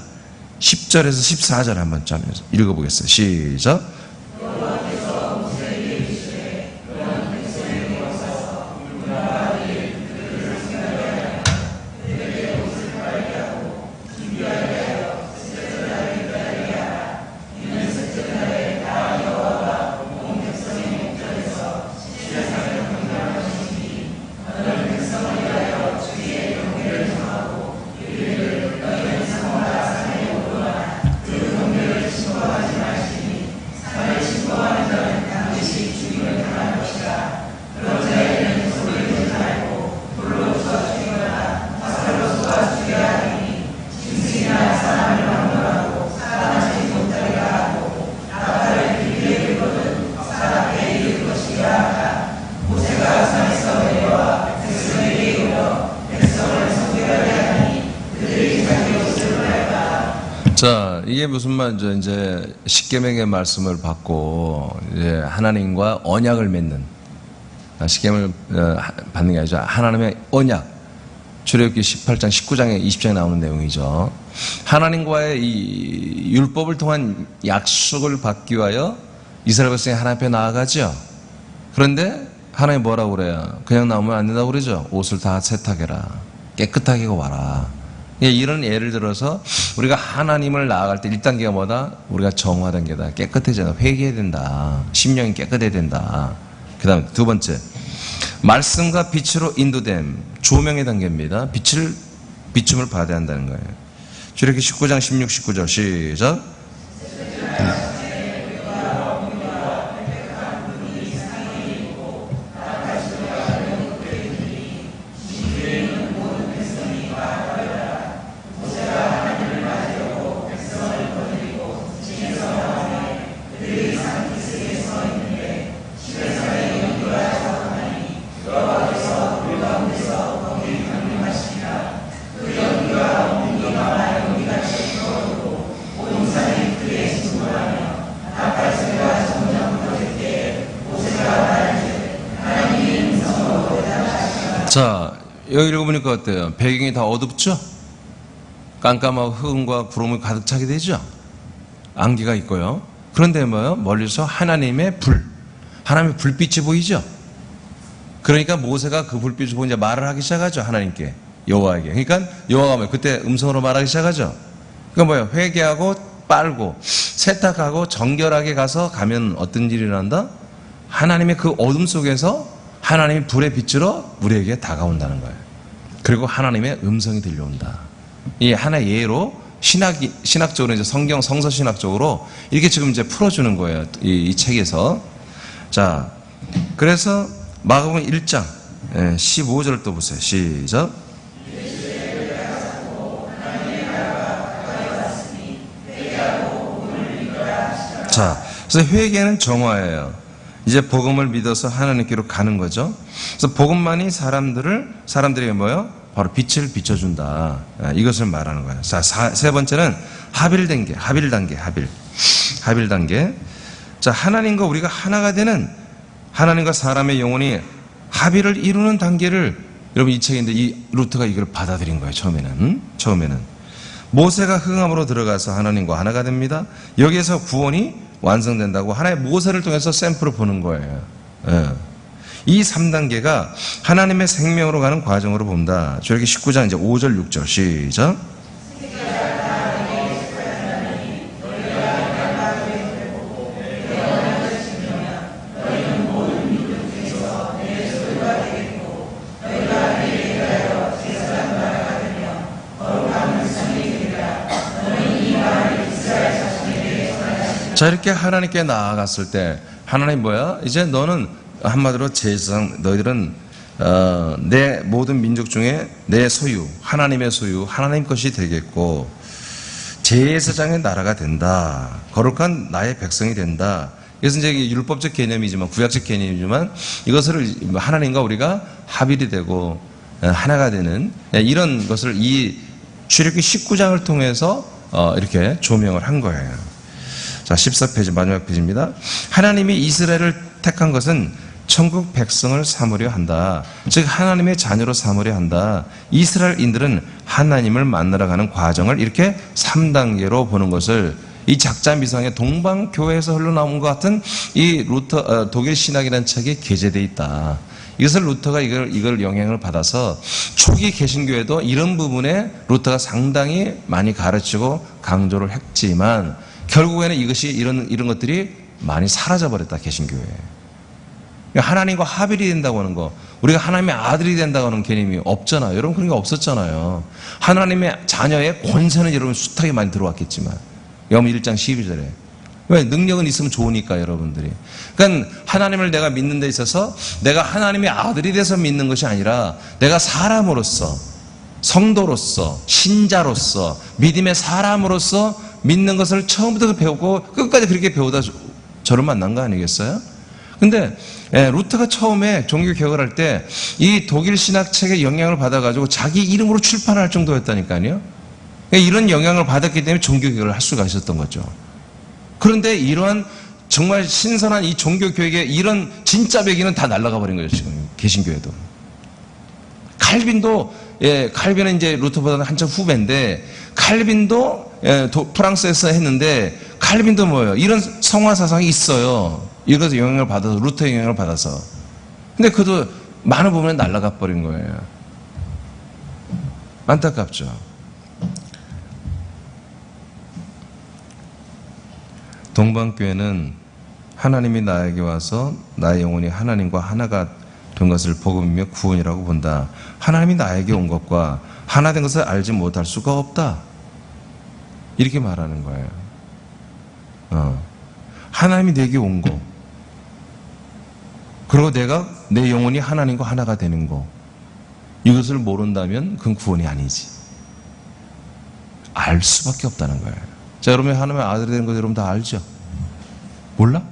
10절에서 14절 한번 좀 읽어보겠어요. 시작. 자, 이게 무슨 말이죠? 이제 십계명의 말씀을 받고 이제 하나님과 언약을 맺는, 십계명을 받는 게 아니죠. 하나님의 언약. 출애굽기 18장, 19장에 20장에 나오는 내용이죠. 하나님과의 이 율법을 통한 약속을 받기 위하여 이스라엘 백성이 하나님 앞에 나아가죠. 그런데 하나님 뭐라고 그래요? 그냥 나오면 안 된다고 그러죠. 옷을 다 세탁해라. 깨끗하게 와라. 이런 예를 들어서 우리가 하나님을 나아갈 때 1단계가 뭐다? 우리가 정화 단계다. 깨끗해져야 된다. 회개해야 된다. 심령이 깨끗해야 된다. 그 다음에 두 번째, 말씀과 빛으로 인도됨. 조명의 단계입니다. 비춤을 받아야 한다는 거예요. 출애굽기 19장 16, 19절 시작. 자, 여기 읽어보니까 어때요? 배경이 다 어둡죠? 깜깜하고 흑음과 구름이 가득 차게 되죠? 안개가 있고요. 그런데 뭐요? 멀리서 하나님의 하나님의 불빛이 보이죠? 그러니까 모세가 그 불빛을 보고 이제 말을 하기 시작하죠. 하나님께, 여호와에게. 그러니까 여호와가 뭐 그때 음성으로 말하기 시작하죠. 그러니까 뭐예요? 회개하고 빨고 세탁하고 정결하게 가면 어떤 일이 일어난다? 하나님의 그 어둠 속에서 하나님이 불의 빛으로 우리에게 다가온다는 거예요. 그리고 하나님의 음성이 들려온다. 이 하나의 예로 신학적으로 이제 성서 신학적으로 이렇게 지금 이제 풀어주는 거예요. 이 책에서. 자, 그래서 마가복음 1장 15절 또 보세요. 시작. 자, 그래서 회개는 정화예요. 이제 복음을 믿어서 하나님께로 가는 거죠. 그래서 복음만이 사람들에게 뭐요? 바로 빛을 비춰준다. 이것을 말하는 거예요. 자, 세 번째는 합일 단계. 자, 하나님과 우리가 하나가 되는, 하나님과 사람의 영혼이 합의를 이루는 단계를, 여러분 이 책인데 이 루트가 이걸 받아들인 거예요. 처음에는 모세가 흑암으로 들어가서 하나님과 하나가 됩니다. 여기에서 구원이 완성된다고 하나의 모세를 통해서 샘플을 보는 거예요. 이 3단계가 하나님의 생명으로 가는 과정으로 본다. 저렇게 19장 이제 5절 6절 시작. 자, 이렇게 하나님께 나아갔을 때 하나님 뭐야? 이제 너는 한마디로 제사장, 너희들은 내 모든 민족 중에 내 소유, 하나님의 소유, 하나님 것이 되겠고 제사장의 나라가 된다. 거룩한 나의 백성이 된다. 그래서 이제 율법적 개념이지만, 구약적 개념이지만 이것을 하나님과 우리가 합일이 되고 하나가 되는 이런 것을 이 출애굽기 19장을 통해서 이렇게 조명을 한 거예요. 자, 14페이지 마지막 페이지입니다. 하나님이 이스라엘을 택한 것은 천국 백성을 삼으려 한다. 즉 하나님의 자녀로 삼으려 한다. 이스라엘인들은 하나님을 만나러 가는 과정을 이렇게 3단계로 보는 것을 이 작자미상의 동방교회에서 흘러나온 것 같은 이 루터 독일 신학이라는 책에 게재되어 있다. 이것을 루터가 이걸 영향을 받아서 초기 개신교에도 이런 부분에 루터가 상당히 많이 가르치고 강조를 했지만 결국에는 이것이 이런 것들이 많이 사라져버렸다. 개신교회에. 하나님과 합일이 된다고 하는 거, 우리가 하나님의 아들이 된다고 하는 개념이 없잖아요. 여러분 그런 게 없었잖아요. 하나님의 자녀의 권세는 여러분 숱하게 많이 들어왔겠지만 ዮም 1장 12절에 왜? 능력은 있으면 좋으니까 여러분들이. 그러니까 하나님을 내가 믿는 데 있어서 내가 하나님의 아들이 돼서 믿는 것이 아니라 내가 사람으로서, 성도로서, 신자로서, 믿음의 사람으로서 믿는 것을 처음부터 배우고 끝까지 그렇게 배우다 저를 만난 거 아니겠어요? 근데 루터가 처음에 종교개혁을 할 때 이 독일 신학책의 영향을 받아가지고 자기 이름으로 출판할 정도였다니까요. 이런 영향을 받았기 때문에 종교개혁을 할 수가 있었던 거죠. 그런데 이러한 정말 신선한 이 종교개혁의 이런 진짜 배기는 다 날아가 버린 거죠. 지금 개신교회도. 칼빈도, 칼빈은 이제 루터보다는 한참 후배인데 칼빈도 프랑스에서 했는데 칼빈도 뭐예요? 이런 성화 사상이 있어요. 이것에 영향을 받아서, 루터의 영향을 받아서. 근데 그도 많은 부분에 날아가 버린 거예요. 안타깝죠. 동방교회는 하나님이 나에게 와서 나의 영혼이 하나님과 하나가 된 것을 복음이며 구원이라고 본다. 하나님이 나에게 온 것과 하나 된 것을 알지 못할 수가 없다. 이렇게 말하는 거예요. 하나님이 내게 온 거, 그리고 내 영혼이 하나님과 하나가 되는 거, 이것을 모른다면 그건 구원이 아니지. 알 수밖에 없다는 거예요. 자, 여러분 하나님의 아들이 되는 거 여러분 다 알죠? 몰라?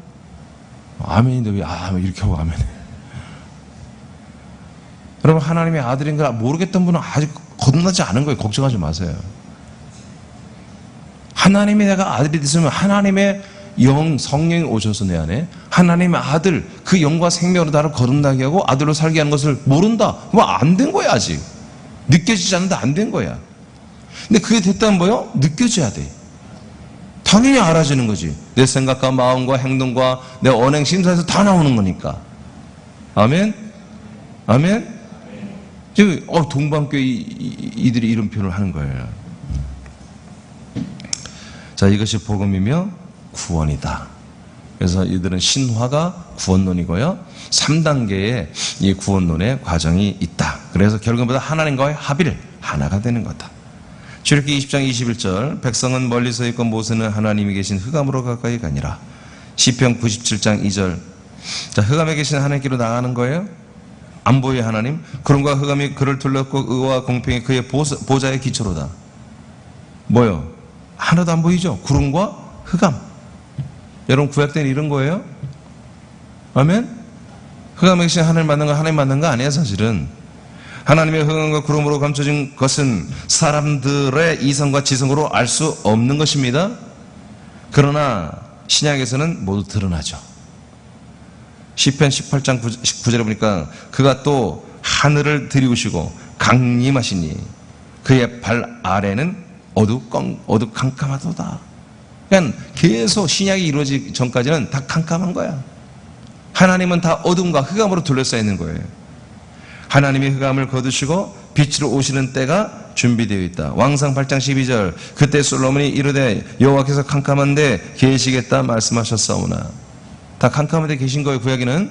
아멘인데 왜 이렇게 하고 아멘해? 여러분 하나님의 아들인 걸 모르겠던 분은 아직 거듭나지 않은 거예요. 걱정하지 마세요. 하나님이 내가 아들이 됐으면 하나님의 성령이 오셔서 내 안에 하나님의 아들, 그 영과 생명으로 나를 거듭나게 하고 아들로 살게 하는 것을 모른다. 뭐 안 된 거야 아직. 느껴지지 않는데 안 된 거야. 근데 그게 됐다면 뭐요? 느껴져야 돼. 당연히 알아지는 거지. 내 생각과 마음과 행동과 내 언행 심사에서 다 나오는 거니까. 아멘? 아멘? 지금 동방교회 이들이 이런 표현을 하는 거예요. 자, 이것이 복음이며 구원이다. 그래서 이들은 신화가 구원론이고요. 3단계의 이 구원론의 과정이 있다. 그래서 결국보다 하나님과의 합일, 하나가 되는 거다. 출애굽기 20장 21절, 백성은 멀리 서 있고 모세는 하나님이 계신 흑암으로 가까이 가니라. 시편 97장 2절, 자, 흑암에 계신 하나님께로 나가는 거예요. 안 보여요, 하나님? 구름과 흑암이 그를 둘렀고 의와 공평이 그의 보좌의 기초로다. 뭐요? 하나도 안 보이죠? 구름과 흑암. 여러분, 구약 때는 이런 거예요? 아멘? 흑암에 계신 하나님 만난 거 하나님 만난 거 아니에요, 사실은. 하나님의 흑암과 구름으로 감춰진 것은 사람들의 이성과 지성으로 알 수 없는 것입니다. 그러나 신약에서는 모두 드러나죠. 시편 18장 9절에 보니까 그가 또 하늘을 들이우시고 강림하시니 그의 발 아래는 어두컴컴하도다. 그러니까 계속 신약이 이루어지기 전까지는 다 캄캄한 거야. 하나님은 다 어둠과 흑암으로 둘러싸여 있는 거예요. 하나님이 흑암을 거두시고 빛으로 오시는 때가 준비되어 있다. 왕상 8장 12절 그때 솔로몬이 이르되 여호와께서 캄캄한데 계시겠다 말씀하셨사오나. 다 캄캄한데 계신 거예요. 구약에는.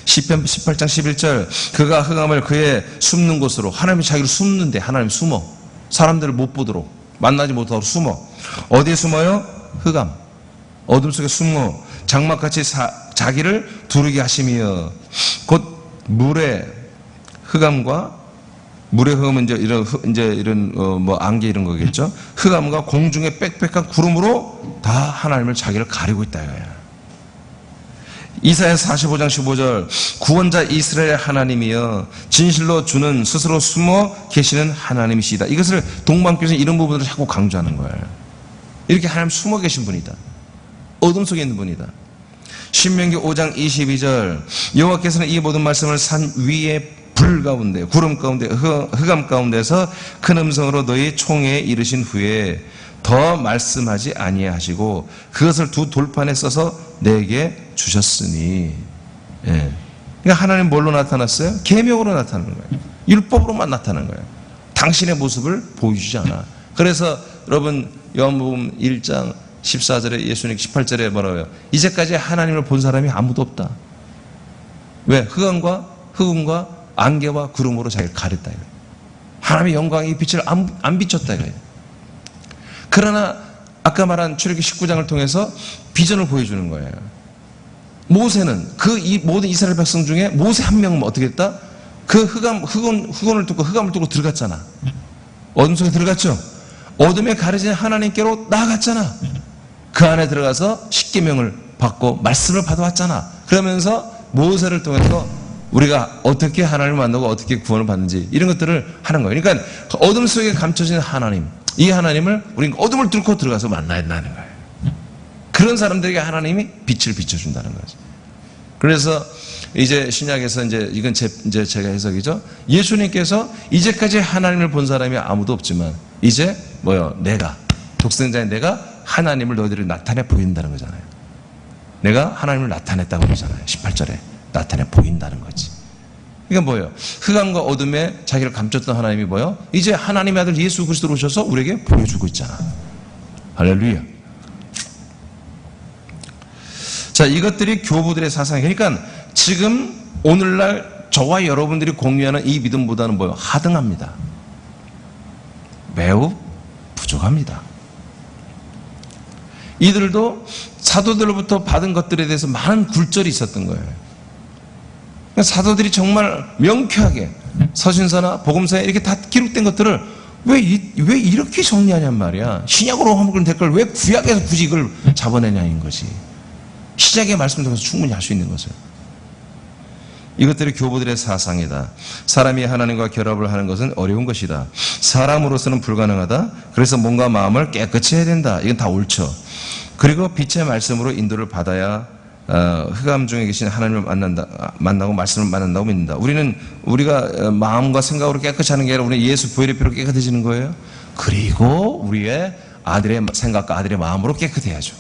시편 18장 11절 그가 흑암을 그의 숨는 곳으로, 하나님이 자기를 숨는데, 하나님 숨어, 사람들을 못 보도록, 만나지 못하도록 숨어. 어디에 숨어요? 흑암, 어둠 속에 숨어 장막같이 자기를 두르게 하시며. 곧 물의 흑암과, 물의 흑암은 이제 이런 뭐 안개 이런 거겠죠. 흑암과 공중의 빽빽한 구름으로 다 하나님을, 자기를 가리고 있다 이거야. 이사야 45장 15절 구원자 이스라엘의 하나님이여 진실로 주는 스스로 숨어 계시는 하나님이시다. 이것을 동방교에서 이런 부분을 자꾸 강조하는 거예요. 이렇게 하나님 숨어 계신 분이다. 어둠 속에 있는 분이다. 신명기 5장 22절 여호와께서는 이 모든 말씀을 산 위에 불 가운데, 구름 가운데, 흑암 가운데서 큰 음성으로 너희 총회에 이르신 후에 더 말씀하지 아니하시고 그것을 두 돌판에 써서 내게 주셨으니. 예. 그러니까 하나님 뭘로 나타났어요? 계명으로 나타나는 거예요. 율법으로만 나타나는 거예요. 당신의 모습을 보여주지 않아. 그래서 여러분 요한복음 1장 14절에 예수님 18절에 뭐라고요? 이제까지 하나님을 본 사람이 아무도 없다. 왜? 흑암과 안개와 구름으로 자기를 가렸다 이거예요. 하나님의 영광의 빛을 안 비췄다 이거예요. 그러나 아까 말한 출애굽기 19장을 통해서 비전을 보여주는 거예요. 모세는 이 모든 이스라엘 백성 중에 모세 한 명은 어떻게 했다? 그 흑암을 뚫고 들어갔잖아. 어둠 속에 들어갔죠. 어둠에 가려진 하나님께로 나아갔잖아. 그 안에 들어가서 십계명을 받고 말씀을 받아왔잖아. 그러면서 모세를 통해서 우리가 어떻게 하나님을 만나고 어떻게 구원을 받는지 이런 것들을 하는 거예요. 그러니까 어둠 속에 감춰진 하나님, 이 하나님을 우리는 어둠을 뚫고 들어가서 만나야 된다는 거예요. 그런 사람들에게 하나님이 빛을 비춰준다는 거죠. 그래서 이제 신약에서 이건 제가 해석이죠. 예수님께서 이제까지 하나님을 본 사람이 아무도 없지만 이제 내가, 독생자인 내가 하나님을 너희들이 나타내 보인다는 거잖아요. 내가 하나님을 나타냈다고 그러잖아요. 18절에 나타내 보인다는 거지. 그러니까 뭐예요? 흑암과 어둠에 자기를 감췄던 하나님이 이제 하나님의 아들 예수 그리스도로 오셔서 우리에게 보여주고 있잖아. 할렐루야. 자, 이것들이 교부들의 사상이에요. 그러니까 지금 오늘날 저와 여러분들이 공유하는 이 믿음보다는 하등합니다. 매우 부족합니다. 이들도 사도들로부터 받은 것들에 대해서 많은 굴절이 있었던 거예요. 사도들이 정말 명쾌하게 서신서나 복음서에 이렇게 다 기록된 것들을 왜 이렇게 정리하냔 말이야. 신약으로 하면 될 걸 왜 구약에서 굳이 이걸 잡아내냐는 거지. 신약의 말씀을 통해서 충분히 할 수 있는 것을. 이것들이 교부들의 사상이다. 사람이 하나님과 결합을 하는 것은 어려운 것이다. 사람으로서는 불가능하다. 그래서 몸과 마음을 깨끗이 해야 된다. 이건 다 옳죠. 그리고 빛의 말씀으로 인도를 받아야 흑암 중에 계신 하나님을 만나고 말씀을 만난다고 믿는다. 우리가 마음과 생각으로 깨끗이 하는 게 아니라 우리는 예수 부활의 피로 깨끗해지는 거예요. 그리고 우리의 아들의 생각과 아들의 마음으로 깨끗해야죠.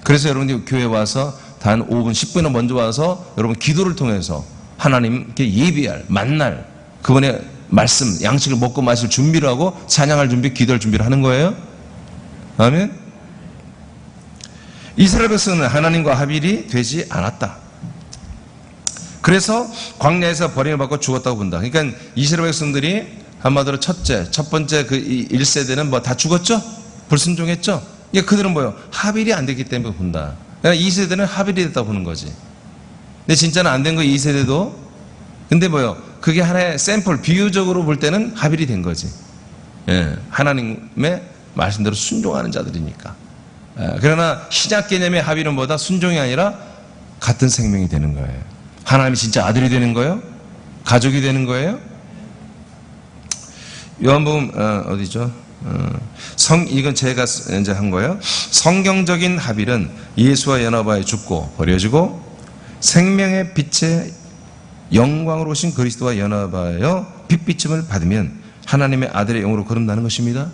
그래서 여러분이 교회 와서 단 5분, 10분은 먼저 와서 여러분 기도를 통해서 하나님께 예비할, 만날 그분의 말씀, 양식을 먹고 마실 준비를 하고 찬양할 준비, 기도할 준비를 하는 거예요. 아멘. 이스라엘 백성은 하나님과 합일이 되지 않았다. 그래서 광야에서 버림을 받고 죽었다고 본다. 그러니까 이스라엘 백성들이 한마디로 첫 번째 그 1세대는 다 죽었죠? 불순종했죠? 그러니까 그들은 합일이 안 됐기 때문에 본다. 그러니까 2세대는 합일이 됐다고 보는 거지. 근데 진짜는 안 된 거 2세대도 근데 뭐요? 그게 하나의 샘플, 비유적으로 볼 때는 합일이 된 거지. 예, 하나님의 말씀대로 순종하는 자들이니까. 예, 그러나 신약 개념의 합일은 뭐다? 순종이 아니라 같은 생명이 되는 거예요. 하나님이 진짜 아들이 되는 거예요? 가족이 되는 거예요? 요한복음 어디죠? 이건 제가 이제 한 거예요. 성경적인 합일은 예수와 연합하여 죽고 버려지고 생명의 빛의 영광으로 오신 그리스도와 연합하여 빛비침을 받으면 하나님의 아들의 영으로 거듭나는 것입니다.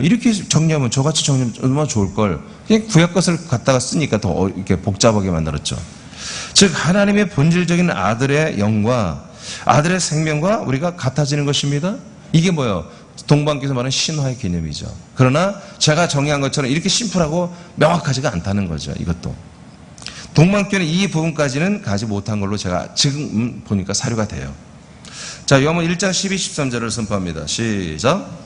이렇게 정리하면, 저같이 정리하면 얼마나 좋을걸. 그냥 구약 것을 갖다가 쓰니까 더 이렇게 복잡하게 만들었죠. 즉 하나님의 본질적인 아들의 영과 아들의 생명과 우리가 같아지는 것입니다. 이게 뭐예요? 동방교에서 말하는 신화의 개념이죠. 그러나 제가 정의한 것처럼 이렇게 심플하고 명확하지가 않다는 거죠. 이것도. 동방교는 이 부분까지는 가지 못한 걸로 제가 지금 보니까 사료가 돼요. 자, 요한복음 1장 12, 13절을 선포합니다. 시작.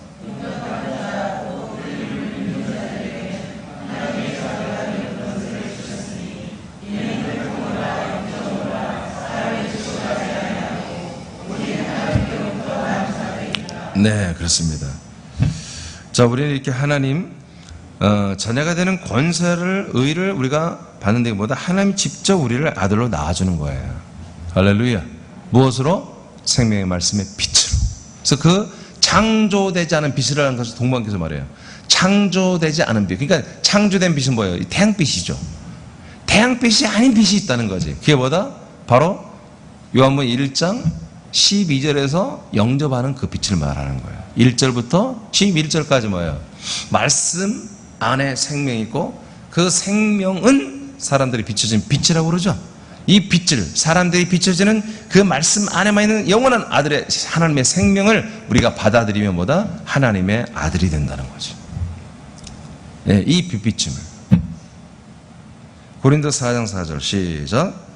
네, 그렇습니다. 자, 우리는 이렇게 하나님 자녀가 되는 권세를, 의를 우리가 받는 데보다 하나님 직접 우리를 아들로 낳아주는 거예요. 할렐루야. 무엇으로? 생명의 말씀의 빛으로. 그래서 그 창조되지 않은 빛이라는 것을 동방교에서 말해요. 창조되지 않은 빛. 그러니까 창조된 빛은 뭐예요? 태양빛이죠. 태양빛이 아닌 빛이 있다는 거지. 그게 뭐다? 바로 요한복음 1장 12절에서 영접하는 그 빛을 말하는 거예요. 1절부터 11절까지 뭐예요? 말씀 안에 생명이 있고 그 생명은 사람들이 비춰진 빛이라고 그러죠. 이 빛을, 사람들이 비춰지는 그 말씀 안에만 있는 영원한 아들의 하나님의 생명을 우리가 받아들이면 뭐다? 하나님의 아들이 된다는 거죠. 네, 이 빛비침을. 고린도 4장 4절 시작.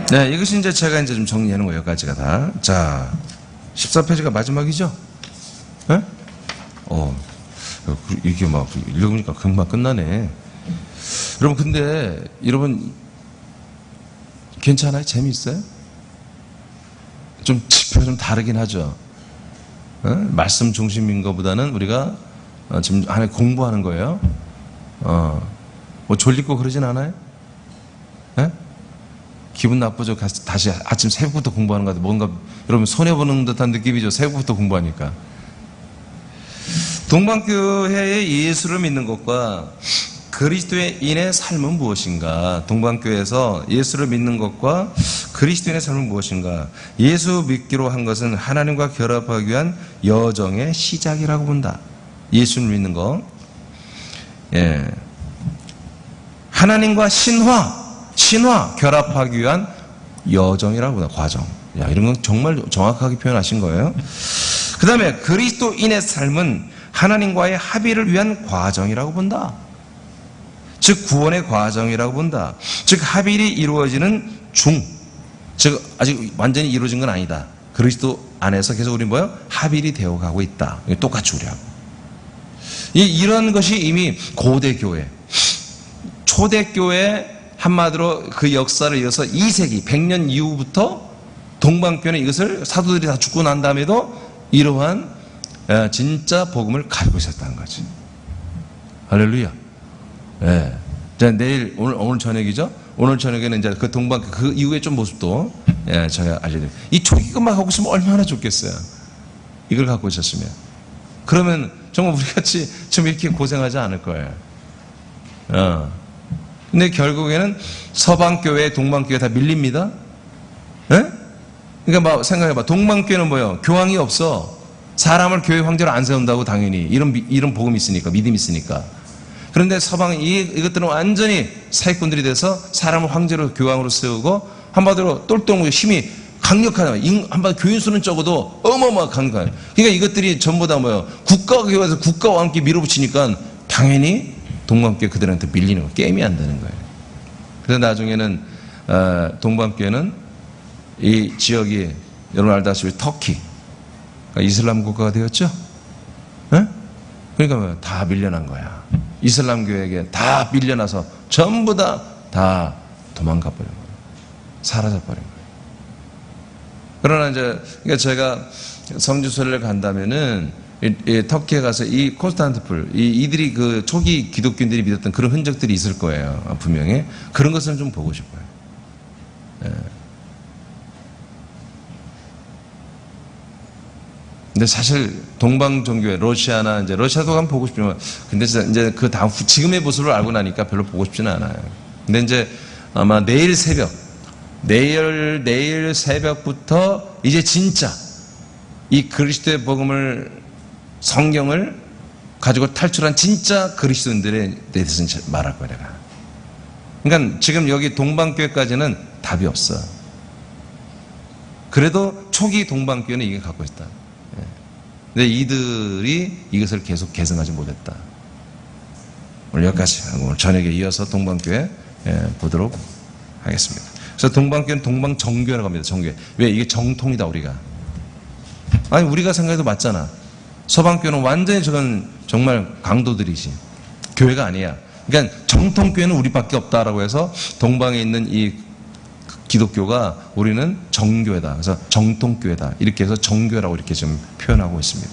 네, 이것이 이제 제가 이제 좀 정리하는 거예요. 여기까지가 다. 자, 14페이지가 마지막이죠? 예? 이게 막 읽으니까 금방 끝나네. 여러분, 근데, 여러분, 괜찮아요? 재미있어요? 좀 지표가 좀 다르긴 하죠. 말씀 중심인 것보다는 우리가 지금 하나 공부하는 거예요. 뭐 졸리고 그러진 않아요? 예? 기분 나쁘죠? 다시 아침 새벽부터 공부하는 것 같아요. 뭔가 여러분 손해보는 듯한 느낌이죠. 새벽부터 공부하니까. 동방교회의 예수를 믿는 것과 그리스도인의 삶은 무엇인가? 동방교회에서 예수를 믿는 것과 그리스도인의 삶은 무엇인가? 예수 믿기로 한 것은 하나님과 결합하기 위한 여정의 시작이라고 본다. 예수를 믿는 것. 예. 하나님과 신화 결합하기 위한 여정이라고 본다. 과정. 야, 이런 건 정말 정확하게 표현하신 거예요. 그 다음에 그리스도인의 삶은 하나님과의 합의를 위한 과정이라고 본다. 즉 구원의 과정이라고 본다. 즉 합일이 이루어지는 즉 아직 완전히 이루어진 건 아니다. 그리스도 안에서 계속 우리 뭐요? 합일이 되어가고 있다. 똑같이 우리하고. 이런 것이 이미 고대 교회, 초대 교회, 한마디로 그 역사를 이어서 2세기 100년 이후부터 동방교회는 이것을 사도들이 다 죽고 난 다음에도 이러한 진짜 복음을 가지고 있었다는 거지. 할렐루야. 예. 자, 내일 오늘 저녁이죠. 오늘 저녁에는 이제 그 동방교 그 이후의 좀 모습도 제가 알려드릴게요. 이 초기 것만 갖고 있으면 얼마나 좋겠어요. 이걸 갖고 있었으면. 그러면 정말 우리 같이 좀 이렇게 고생하지 않을 거예요. 근데 결국에는 서방교회, 동방교회 다 밀립니다. 예? 그러니까 막 생각해봐. 동방교회는 뭐예요? 교황이 없어. 사람을 교회 황제로 안 세운다고 당연히. 이런 복음이 있으니까, 믿음이 있으니까. 그런데 서방은 이것들은 완전히 사기꾼들이 돼서 사람을 황제로, 교황으로 세우고 한마디로 똘똘 힘이 강력하다. 한마디로 교인 수는 적어도 어마어마하게 강력하다. 그러니까 이것들이 전부 다 뭐예요? 국가교회에서 국가와 함께 밀어붙이니까 당연히 동방교회 그들한테 밀리는 거, 게임이 안 되는 거예요. 그래서 나중에는 동방교회는 이 지역이 여러분 알다시피 터키, 이슬람 국가가 되었죠? 예? 그러니까 뭐 다 밀려난 거야. 이슬람교에게 다 밀려나서 전부 다 도망가 버린 거예요. 사라져 버린 거예요. 그러나 이제 그러니까 제가 성지순례를 간다면은 이 터키에 가서 이 콘스탄티플 이들이 그 초기 기독교인들이 믿었던 그런 흔적들이 있을 거예요. 분명히 그런 것을 좀 보고 싶어요. 예. 근데 사실 동방 종교회 러시아나 이제 러시아도 한번 보고 싶지만 근데 이제 그 다음 지금의 모습을 알고 나니까 별로 보고 싶지는 않아요. 근데 이제 아마 내일 새벽부터 이제 진짜 이 그리스도의 복음을 성경을 가지고 탈출한 진짜 그리스도인들에 대해서 말할 거야 내가. 그러니까 지금 여기 동방교회까지는 답이 없어. 그래도 초기 동방교회는 이게 갖고 있다. 근데 이들이 이것을 계속 계승하지 못했다. 오늘 여기까지 하고 오늘 저녁에 이어서 동방교회 보도록 하겠습니다. 그래서 동방교회는 동방정교회라고 합니다. 정교회. 왜? 이게 정통이다 우리가. 아니 우리가 생각해도 맞잖아. 서방교회는 완전히 저건 정말 강도들이지. 교회가 아니야. 그러니까 정통교회는 우리밖에 없다라고 해서 동방에 있는 이 기독교가 우리는 정교회다. 그래서 정통교회다. 이렇게 해서 정교회라고 이렇게 좀 표현하고 있습니다.